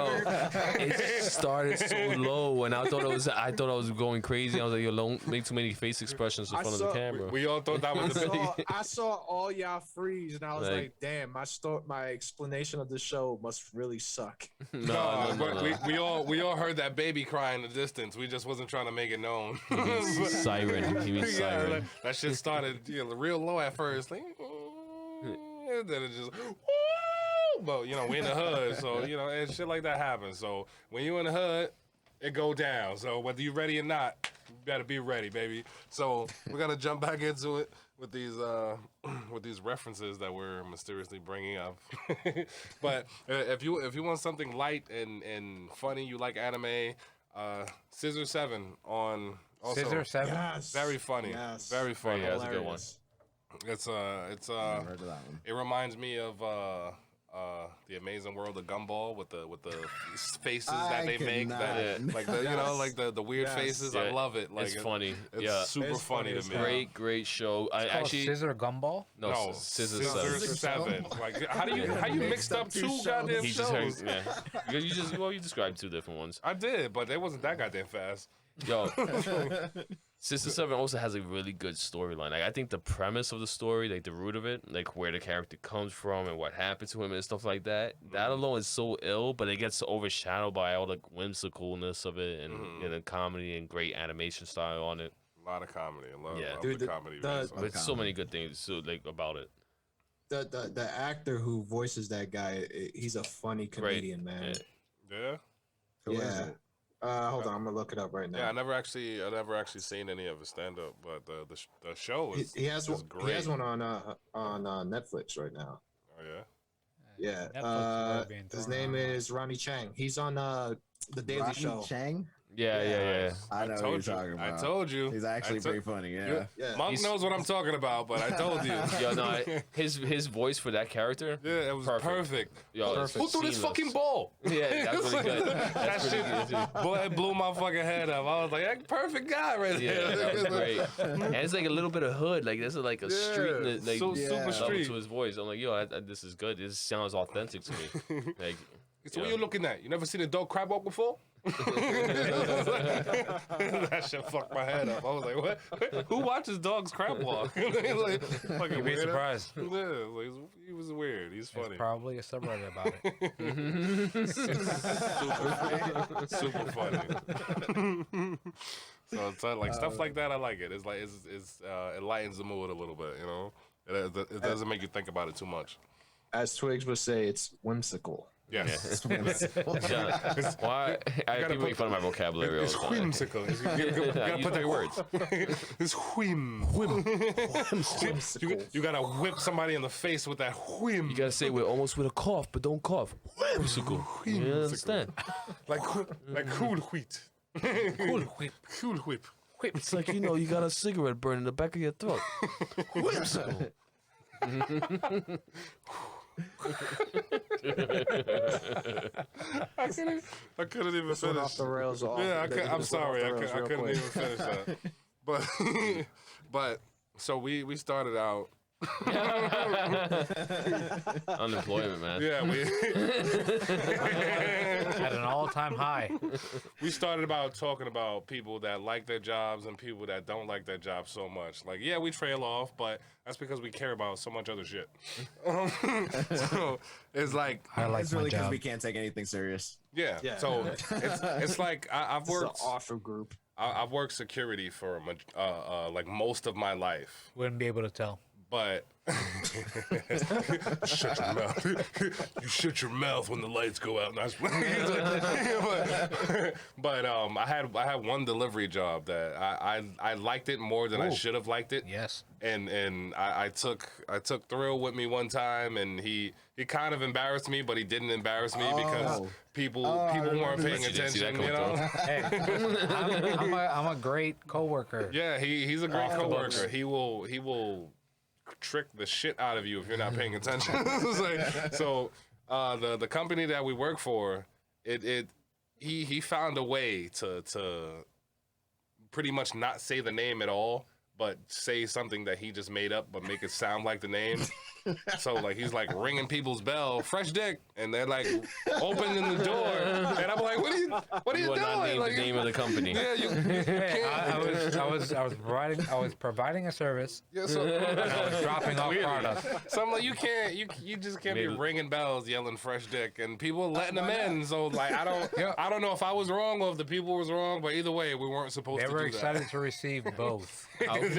it started so low, and I thought I was going crazy. I was like, yo, don't make too many face expressions in front of the camera. We all thought that was the I saw all y'all freeze, and I was like damn, my explanation of the show must really suck. No. We all heard that baby cry in the distance. We just wasn't trying to make it known. Siren. He means siren. Like, that shit started real low at first, like, and then it just, woo! But we in the hood, so and shit like that happens. So when you in the hood, it go down. So whether you ready or not, you better be ready, baby. So we're gonna jump back into it with these references that we're mysteriously bringing up. But if you want something light and funny, you like anime, Scissor 7 on. Also, Scissor 7? Yes. Very funny. Yes. Very funny. Yeah, that's a good one. It's Heard of that one. it reminds me of the Amazing World of Gumball with the faces that they make, like the weird faces. I love it. Like It's funny. It's super It's funny funny to as me. hell. Great show. I Called actually Scissor Gumball? No, Scissor Scissor 7. 7. Like how you mixed up two goddamn He just heard, shows? yeah. You described two different ones. I did, but it wasn't that goddamn fast. Yo, Sister 7 also has a really good storyline. Like, I think the premise of the story, like the root of it, like where the character comes from and what happened to him and stuff like that, that alone is so ill, but it gets overshadowed by all the whimsicalness of it and the comedy and great animation style on it. A lot of comedy. I love Dude, the comedy. With so many good things about it. The actor who voices that guy, he's a funny comedian, man. Yeah. Yeah. Hold on, I'm gonna look it up right now. Yeah, I never actually seen any of his stand up, but the show is he has is one. He has one on Netflix right now. Oh yeah. Yeah. Netflix is being His thrown name around. is Ronnie Chang. He's on the Daily Rodney Show. Chang? Yeah. I know what you're talking about. I told you. He's actually pretty funny, yeah. Yeah. Monk knows what I'm talking about, but I told you. Yo, no, his voice for that character. Yeah, it was perfect. Yo, it's Who threw this seamless. fucking ball? Yeah, that's really good. That shit, boy, it blew my fucking head up. I was like, that perfect guy right Yeah, there. that was great. And it's like a little bit of hood. Like, there's like a street, like super level street. to his voice. I'm like, yo, this is good. This sounds authentic to me. Like, So what you looking at? You never seen a dog crab walk before? That shit fucked my head up. I was like, what? Who watches dogs crab walk? Like, fucking You'd be weirdo. surprised. Yeah, like, he was weird. He's funny. There's probably a subreddit about it. Super funny. So it's like stuff like that. I like it. It's like it lightens the mood a little bit. It doesn't make you think about it too much. As Twiggz would say, it's whimsical. Yes. yeah. Why? People make fun of my vocabulary It's all the time. whimsical. You gotta Use put my that words. It's Whimsical. You gotta whip somebody in the face with that whim. You gotta say we're almost with a cough, but don't cough. Whimsical. You understand? Like cool wheat. Cool whip. Cool whip. It's like, you got a cigarette burning in the back of your throat. Whimsical. I couldn't even Went finish. off the rails. Yeah, I'm sorry. I couldn't even finish that. But so we started out. Unemployment, man. Yeah, At an all-time high. we started about talking about people that like their jobs and people that don't like their jobs so much. Like, yeah, we trail off, but that's because we care about so much other shit. So it's like I like It's my really because job. we can't take anything serious. yeah. Yeah. So it's like I've It's an worked offer group. I've worked security for like most of my life. Wouldn't be able to tell. But shut your mouth. You shut your mouth when the lights go out. But I had one delivery job that I liked it more than I should have liked it. Yes. And I took Thrill with me one time, and he kind of embarrassed me, but he didn't embarrass me because people weren't paying You didn't see that attention. coming Hey, I'm a great coworker. Yeah, he's a great Off the coworker. books. He will trick the shit out of you if you're not paying attention. It's like, so the company that we work for, he found a way to pretty much not say the name at all, but say something that he just made up, but make it sound like the name. So like he's like ringing people's bell, fresh dick, and they're like opening the door, and I'm like, what are you You will doing? not name Like, the name of the company. yeah, you can't. I was providing a service. Yeah, so, And I was dropping off product. so I'm like, you just can't be Maybe- ringing bells, yelling fresh dick, and people letting them in. So like, I don't know if I was wrong or if the people was wrong, but either way, we weren't supposed They to were do excited to receive both. that.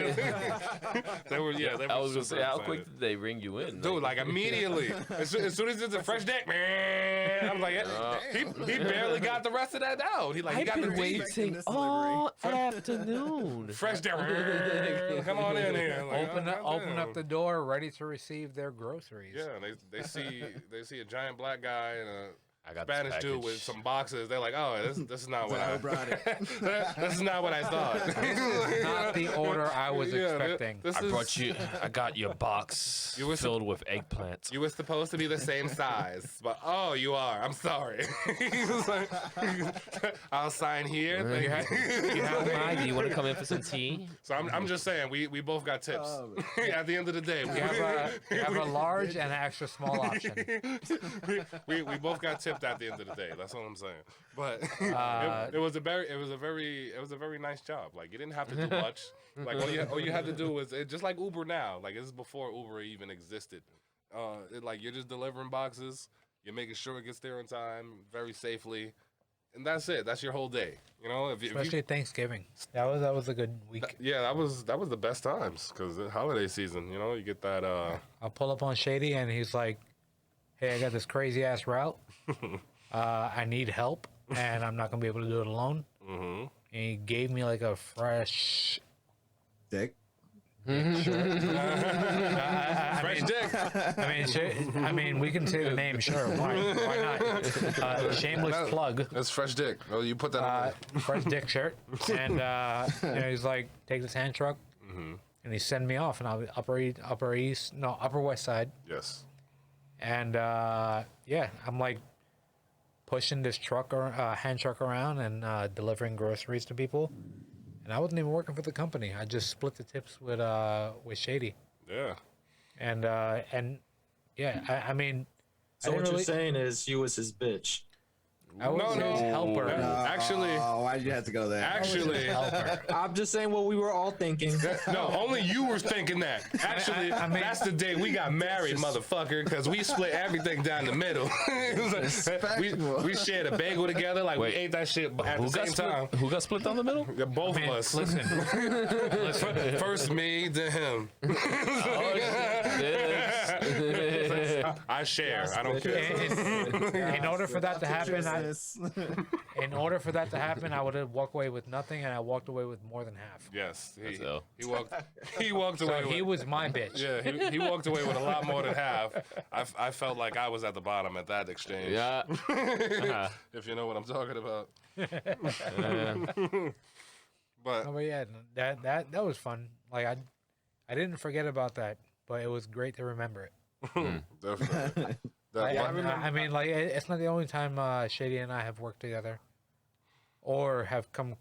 They were, yeah, they were I was gonna super say, how excited. quick did they ring you in? Dude, like immediately, as soon as it's a fresh dick, man, I'm like, he barely got the rest of that out. He I've got been the waiting this all afternoon. fresh dick. Come on in here. Like, Open up the door, ready to receive their groceries. Yeah, they see a giant black guy and a I got this Spanish dude package. with some boxes. They're like, oh, this is not what I I brought it. this is not what I thought. Not the order I was Yeah, expecting. I got your box You were filled with eggplants. You were supposed to be the same size, but oh, you are. I'm sorry. He was like, I'll sign here. Thank you. Hi, do you want to come in for some tea? So I'm just saying, we both got tips. At the end of the day, You have a large and an extra small option. we both got tipped at the end of the day. That's all I'm saying. But it was a very nice job. Like you didn't have to do much. Like all you had to do was just like Uber now. Like this is before Uber even existed. Like you're just delivering boxes. You're making sure it gets there on time, very safely, and that's it. That's your whole day. You know, if Especially you, Thanksgiving. That was a good week. yeah, that was the best times because the holiday season. You know, you get that. I'll pull up on Shady and he's like, hey, I got this crazy ass route. I need help and I'm not going to be able to do it alone. Mm-hmm. And he gave me like a fresh Dick. Fresh dick. I mean, we can say the name, sure. Why not? Shameless plug. That's fresh dick. Oh, you put that on. Fresh dick shirt. And he's like, take this hand truck. And he sent me off, and I'll be Upper West Side. Yes. And I'm like pushing this truck or hand truck around and delivering groceries to people. And I wasn't even working for the company. I just split the tips with Shady. Yeah. And I mean, So what you're saying is you was his bitch. I was his helper. Actually, Oh, why'd you have to go there? actually, I'm just saying what we were all thinking. no. Only you were thinking that. Actually, I mean- that's the day we got married, motherfucker. Because we split everything down the middle. It was like, we shared a bagel together. Like Wait. we ate that shit at the same time. Who got split down the middle? Yeah, both of Man, us. listen, First me, then him. I share. I don't care. in order for that to happen, I would have walked away with nothing, and I walked away with more than half. Yes, ill. he walked away. So he was my bitch. Yeah, he walked away with a lot more than half. I felt like I was at the bottom at that exchange. Yeah. If you know what I'm talking about. But Oh, but yeah, that was fun. Like I didn't forget about that, but it was great to remember it. definitely. I mean, like it's not the only time Shady and I have worked together, or have come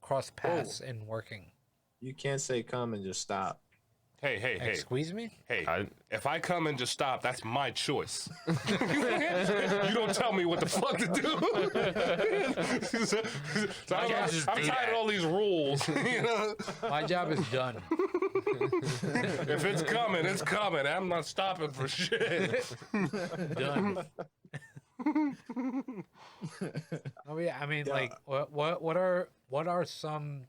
cross paths in working. You can't say come and just stop. Hey. Squeeze me? Hey, if I come and just stop, that's my choice. You don't tell me what the fuck to do. So I'm tired of all these rules. You know? My job is done. If it's coming, it's coming. I'm not stopping for shit. Done. Oh yeah, I mean, like, what are some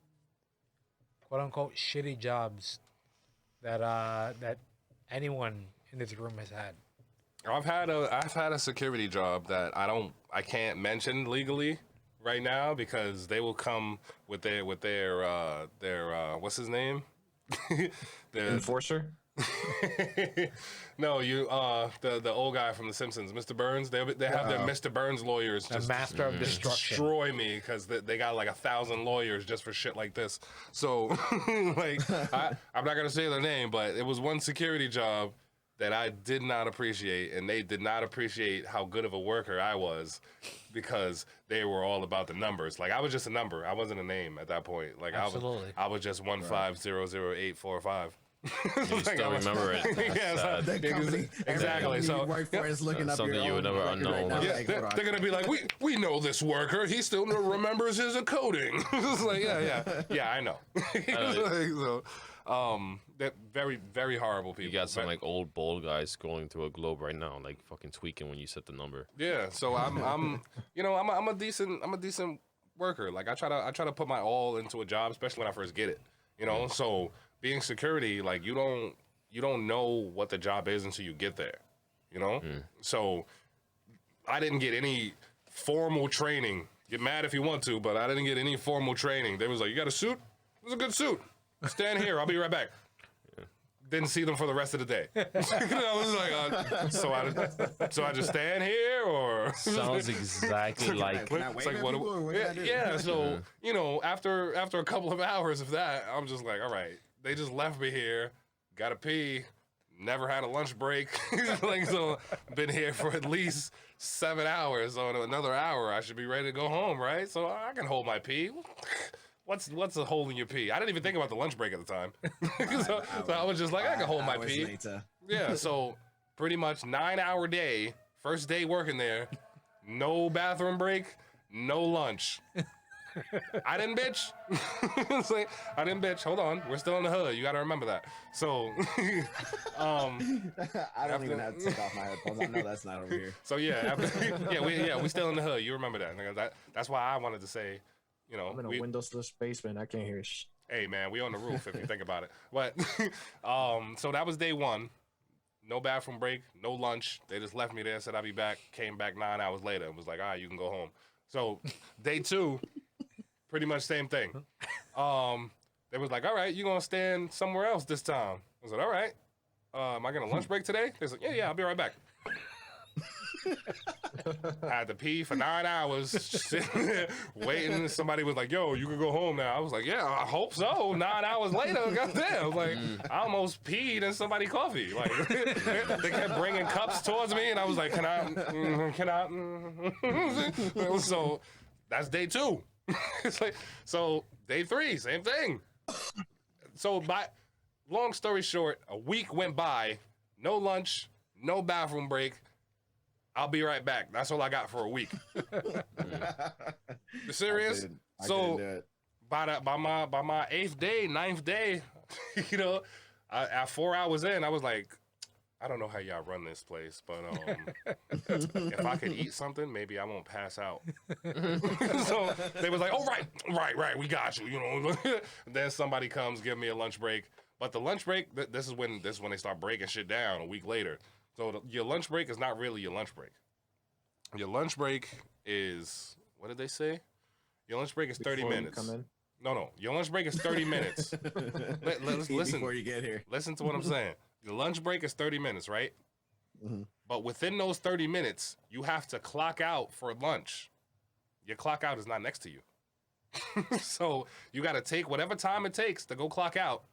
quote unquote shitty jobs that anyone in this room has had? I've had a security job that I can't mention legally right now because they will come with their what's his name? Enforcer? No, you the old guy from The Simpsons, Mr. Burns. They have their Mr. Burns lawyers The just master of destruction. destroy me because they got like 1,000 lawyers just for shit like this. So like I'm not gonna say their name, but it was one security job that I did not appreciate, and they did not appreciate how good of a worker I was because they were all about the numbers. Like I was just a number. I wasn't a name at that point. Like Absolutely. I was just 1500845. You still remember it. That's Yeah, sad. That company, Exactly. So So work for is looking up something your you would own never record unknown. now. yeah, Like, they're, hold on. they're gonna be like, we know this worker. He still remembers his coding. It's like, yeah, I know. So, they're very, very horrible people. You got some But- like old bald guys scrolling through a globe right now, like fucking tweaking when you set the number. Yeah, so I'm I'm a decent worker. Like I try to put my all into a job, especially when I first get it. You know, so being security, like you don't know what the job is until you get there. You know, so I didn't get any formal training. Get mad if you want to, but I didn't get any formal training. They was like, you got a suit? It was a good suit. Stand here. I'll be right back. Didn't see them for the rest of the day. I was like, so I just stand here, or Sounds exactly like. Can I wave at people, or what did I do? yeah. So after a couple of hours of that, I'm just like, all right, they just left me here. Gotta pee. Never had a lunch break. Like so, been here for at least 7 hours. So in another hour, I should be ready to go home, right? So I can hold my pee. What's a hole in your pee? I didn't even think about the lunch break at the time. so I was just like, I can hold my Hours pee. later. Yeah, so pretty much 9-hour day, first day working there, no bathroom break, no lunch. I didn't bitch. It's like, I didn't bitch. Hold on, we're still in the hood. You got to remember that. So, I don't even have to take off my headphones. I know that's not over here. so yeah, we still in the hood. You remember that? That's why I wanted to say, I'm in a windowless basement. I can't hear shit. hey man, we on the roof if you think about it. But so that was day one. No bathroom break, no lunch. They just left me there, said I'll be back. Came back 9 hours later and was like, all right, you can go home. So day two, pretty much same thing. They was like, all right, you're gonna stand somewhere else this time. I was like, all right. Am I gonna lunch break today? They said, yeah, I'll be right back. I had to pee for 9 hours, sitting there, waiting. Somebody was like, yo, you can go home now. I was like, yeah, I hope so. 9 hours later, goddamn. Like, I almost peed in somebody's coffee. Like, they kept bringing cups towards me, and I was like, can I? So that's day two. It's like, so day three, same thing. So long story short, a week went by, no lunch, no bathroom break. I'll be right back. That's all I got for a week. You serious? I couldn't do it. By my 8th day, 9th day, at 4 hours in, I was like, I don't know how y'all run this place, but if I could eat something, maybe I won't pass out. So they was like, oh, right, we got you, Then somebody comes, give me a lunch break. But the lunch break, this is when they start breaking shit down a week later. So your lunch break is not really your lunch break. Your lunch break is, what did they say? Your lunch break is 30 Before you minutes. come in? No. Your lunch break is 30 minutes. Let's listen. Before you get here. Listen to what I'm saying. Your lunch break is 30 minutes, right? Mm-hmm. But within those 30 minutes, you have to clock out for lunch. Your clock out is not next to you. So you got to take whatever time it takes to go clock out.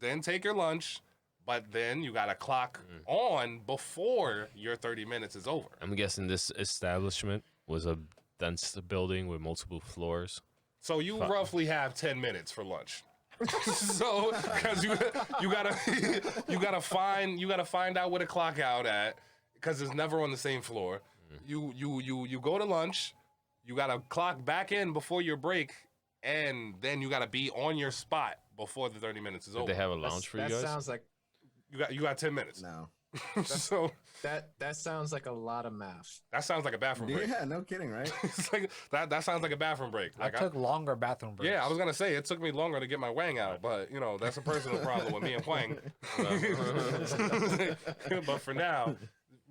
Then take your lunch. But then you got to clock on before your 30 minutes is over. I'm guessing this establishment was a dense building with multiple floors. So you roughly have 10 minutes for lunch. So because you gotta find out where to clock out at, because it's never on the same floor. You go to lunch, you gotta clock back in before your break, and then you gotta be on your spot before the 30 minutes is Did over. they have a lounge for you That guys? sounds like You got 10 minutes. No. So that sounds like a lot of math. that sounds like a bathroom break. Yeah, no kidding, right? It's like that sounds like a bathroom break. I Like took longer bathroom breaks. yeah, I was gonna say it took me longer to get my wang out, but that's a personal problem with me and Wang. But for now,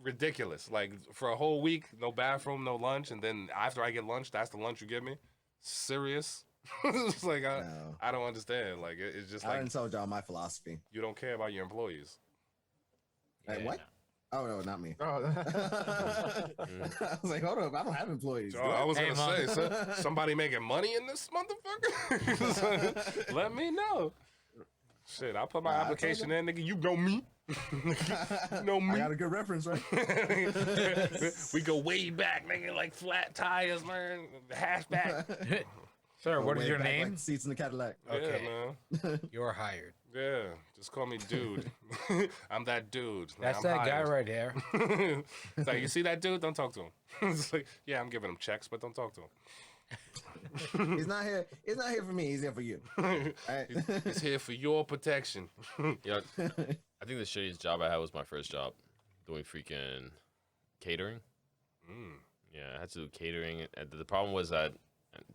ridiculous. Like for a whole week, no bathroom, no lunch, and then after I get lunch, that's the lunch you give me. Serious? It's like No. I don't understand. Like it's just I like didn't told y'all my philosophy. you don't care about your employees. Like, what? Oh no, not me. Oh, I was like, hold up, I don't have employees. Oh, I was Hey, gonna say, somebody making money in this motherfucker? Let me know. Shit, I'll put my application in, nigga. You know me. You know I me. got a good reference, right? We go way back, nigga, like flat tires, man. Hatchback. Sir, what is Way your back, name? Like seats in the Cadillac. Okay. Yeah, man. You're hired. Yeah, just call me dude. I'm that dude. That's I'm that guy hired. right there. It's like, you see that dude? Don't talk to him. It's like, yeah, I'm giving him checks, but don't talk to him. He's not here. He's not here for me. He's here for you. All right? He's here for your protection. Yeah, I think the shittiest job I had was my first job, doing freaking catering. Yeah, I had to do catering. And the problem was that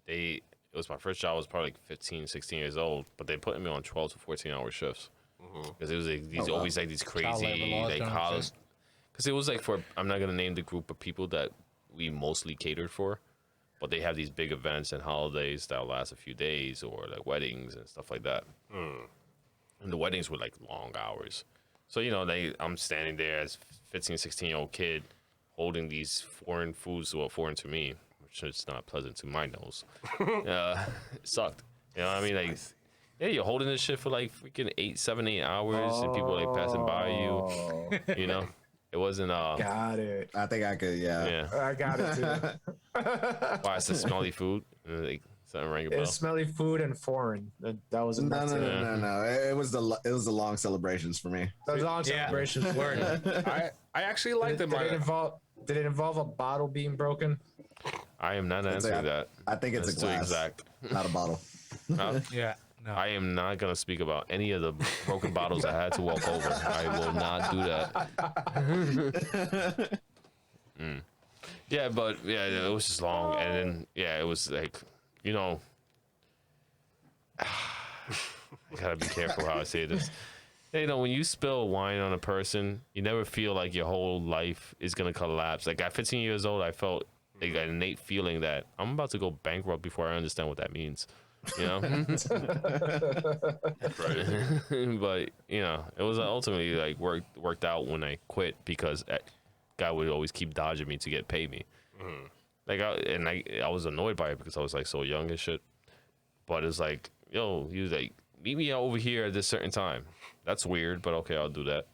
it was my first job. I was probably like 15, 16 years old, but they put me on 12 to 14-hour shifts because it was like these always like these crazy laws like don't college. Because it was like for I'm not gonna name the group of people that we mostly catered for, but they have these big events and holidays that'll last a few days or like weddings and stuff like that. And the weddings were like long hours. So, you know, I'm standing there as 15, 16-year-old kid holding these foreign foods, well, foreign to me, which is not pleasant to my nose. It sucked. You know what I mean? Like, yeah, you're holding this shit for like freaking 7, 8 hours and people like passing by you, you know? It wasn't, got it. I think I could, yeah. I got it too. why it's the smelly food. Like, something rang a bell. It's smelly food and foreign. That was No. It was the long celebrations for me. Those long Yeah. celebrations. Word. I actually liked it. Did it involve a bottle being broken? I am not answering that. I think it's That's a too glass, exact. not a bottle. Yeah. No. I am not gonna speak about any of the broken bottles I had to walk over. I will not do that. Yeah, but yeah, it was just long, and then yeah, it was like, you know, I gotta be careful how I say this. You know, when you spill wine on a person, you never feel like your whole life is gonna collapse. Like at 15 years old, I felt like an innate feeling that I'm about to go bankrupt before I understand what that means. You know, but you know, it was ultimately like worked out when I quit because that guy would always keep dodging me to pay me. Like I was annoyed by it because I was like so young and shit. But it's like, yo, he was like, meet me over here at this certain time. That's weird, but okay, I'll do that.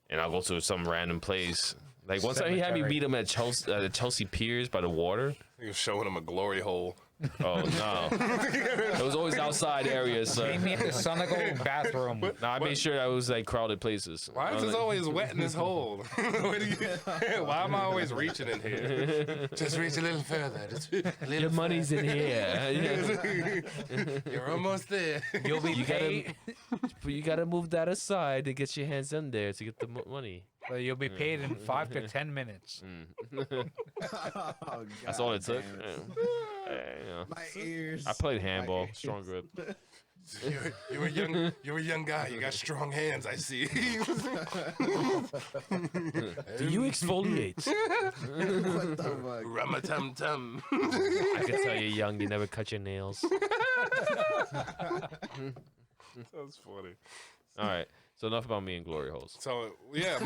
And I'll go to some random place. Like one time he had me meet him at Chelsea Piers by the water. He was showing him a glory hole. Oh no! It was always outside areas. So. Meet me at the Sonical bathroom. Nah, I made sure that was like crowded places. Why is this always wet in this hole? Why am I always reaching in here? Just reach a little further. Your money's in here. You're almost there. You'll be paid. You gotta move that aside to get your hands in there to get the money. Well, you'll be paid in 5 to 10 minutes. Oh, That's all it took. damn. Yeah, you know. My ears. I played handball, strong grip. You're a young guy. You got strong hands. I see. Do you exfoliate? What the fuck? Ramatum tum. I can tell you're young. You never cut your nails. That's funny. All right. So enough about me and glory holes. So yeah,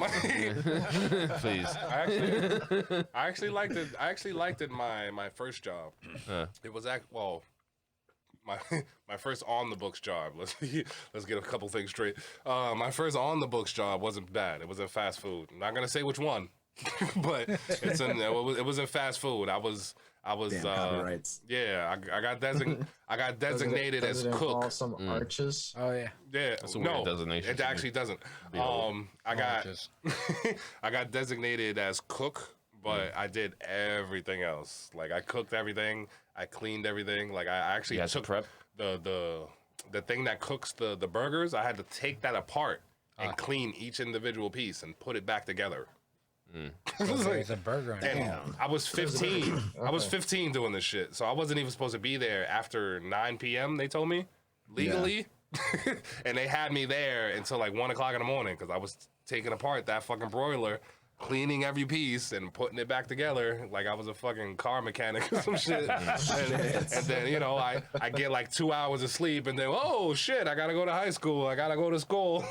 Please. I actually liked it. I actually liked it. My first job. It was my first on the books job. Let's get a couple things straight. My first on the books job wasn't bad. It was in fast food. I'm not gonna say which one, but it was in fast food. I was Damn, copyrights. yeah. I got designated Does as it involve cook. some arches? Oh, yeah. Yeah, That's a weird designation it to me. actually doesn't. I got designated as cook, but I did everything else. Like I cooked everything, I cleaned everything. Like I actually You had to took prep? the thing that cooks the burgers. I had to take that apart and clean each individual piece and put it back together. There's a burger in it. And I was 15. I was 15 doing this shit. So I wasn't even supposed to be there after 9 p.m. They told me legally. And they had me there until like 1 o'clock in the morning because I was taking apart that fucking broiler cleaning every piece and putting it back together like I was a fucking car mechanic or some shit. And then, you know, I get like 2 hours of sleep and then, oh shit, I gotta go to high school. I gotta go to school.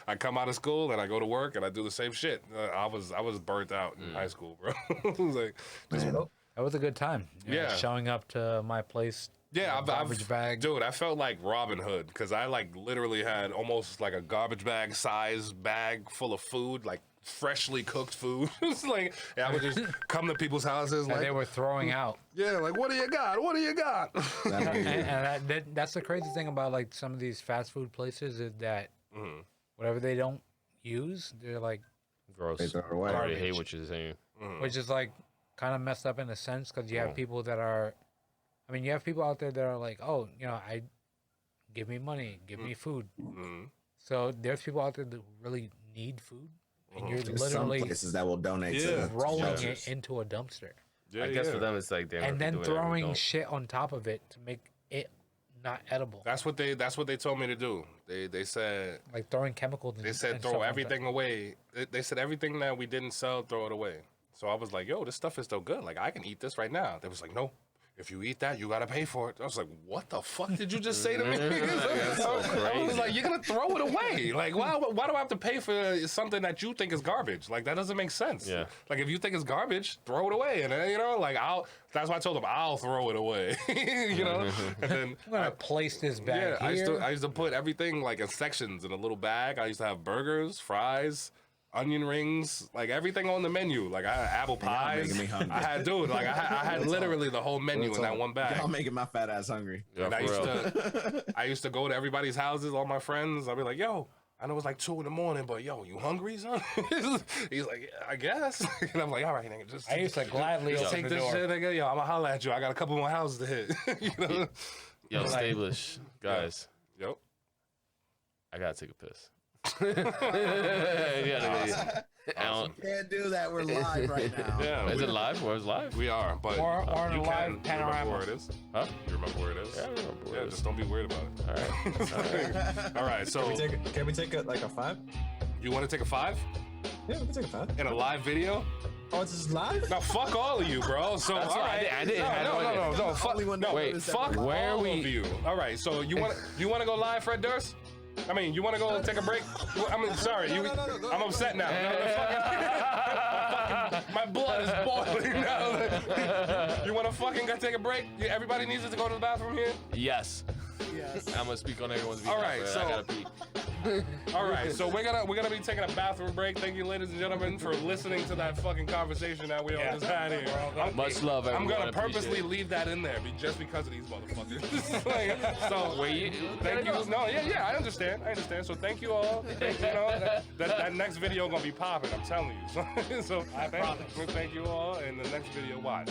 I come out of school and I go to work and I do the same shit. I was burnt out in high school, bro. It was like, That was a good time. You know, Yeah. showing up to my place. yeah, garbage bag. Dude, I felt like Robin Hood because I like literally had almost like a garbage bag size bag full of food, like freshly cooked food. It's like, yeah, I would just come to people's houses that like, they were throwing out. yeah, like, what do you got? What do you got? And that's the crazy thing about like some of these fast food places is that whatever they don't use, they're like, Gross. They throw it away. I already hate what you're saying. which is like kind of messed up in a sense because you have people that are, I mean, you have people out there that are like, oh, you know, give me money, give me food. So there's people out there that really need food, and you're There's some literally places that will donate Yeah. to throwing shelters. it into a dumpster Yeah, I guess for them it's like they're and then doing it, throwing don't. shit on top of it to make it not edible. That's what they told me to do. They said Like throwing chemicals. they said throw everything away. They said everything that we didn't sell, throw it away. So I was like, yo, this stuff is still good. Like I can eat this right now. They was like, no. If you eat that, you gotta pay for it. I was like, what the fuck did you just say to me? I was like, you're gonna throw it away. Like, why do I have to pay for something that you think is garbage? Like, that doesn't make sense. Yeah. Like, if you think it's garbage, throw it away. And then, you know, like, that's why I told them, I'll throw it away. You know? And then, I'm gonna place this yeah, bag here. I used to put everything, like, in sections in a little bag. I used to have burgers, fries, onion rings, like everything on the menu. Like I had apple pies. making me hungry. I had, dude, like I had literally the whole menu in that one bag. Y'all making my fat ass hungry. Yeah, And for real. I used to go to everybody's houses, all my friends. I'd be like, yo, I know it's like 2 a.m, but yo, you hungry, son? He's like, yeah, I guess. And I'm like, all right, nigga, just I used to gladly just open take the this door. shit, nigga. Yo, I'ma holler at you. I got a couple more houses to hit. You know? Yo, Stablish, guys, Yep. I gotta take a piss. Yeah, Awesome. Can't do that. We're live right now. Yeah. is it live? Where's live? We are, but Or on you a can live panorama. remember where it is. Huh? You remember where it is? Yeah, I remember where Yeah, it is. just don't be worried about it. All right. All right, so Can we take like a 5? you want to take a 5 Yeah, we can take a 5. in a live video? Oh, this is live? Now fuck all of you, bro. So all That's why right, I didn't have no, fuck, Only one no, that wait, noticed that fuck we're Where all are we- of you. All right, so you want to go live, Fred Durst? I mean, you want to go take a break? I mean, sorry, I'm upset now. My blood is boiling now. You want to fucking go take a break? Everybody needs to go to the bathroom here. Yes. I'm gonna speak on everyone's behalf. All right, I so- gotta pee. All right, so we're gonna be taking a bathroom break. Thank you, ladies and gentlemen, for listening to that fucking conversation that we all just had here. Much love, I'm everyone. gonna purposely Appreciate it. leave that in there just because of these motherfuckers. Like, so Wait, thank you. No, yeah, I understand. So thank you all. You know, that next video gonna be popping. I'm telling you. So thank you all, and the next video, watch.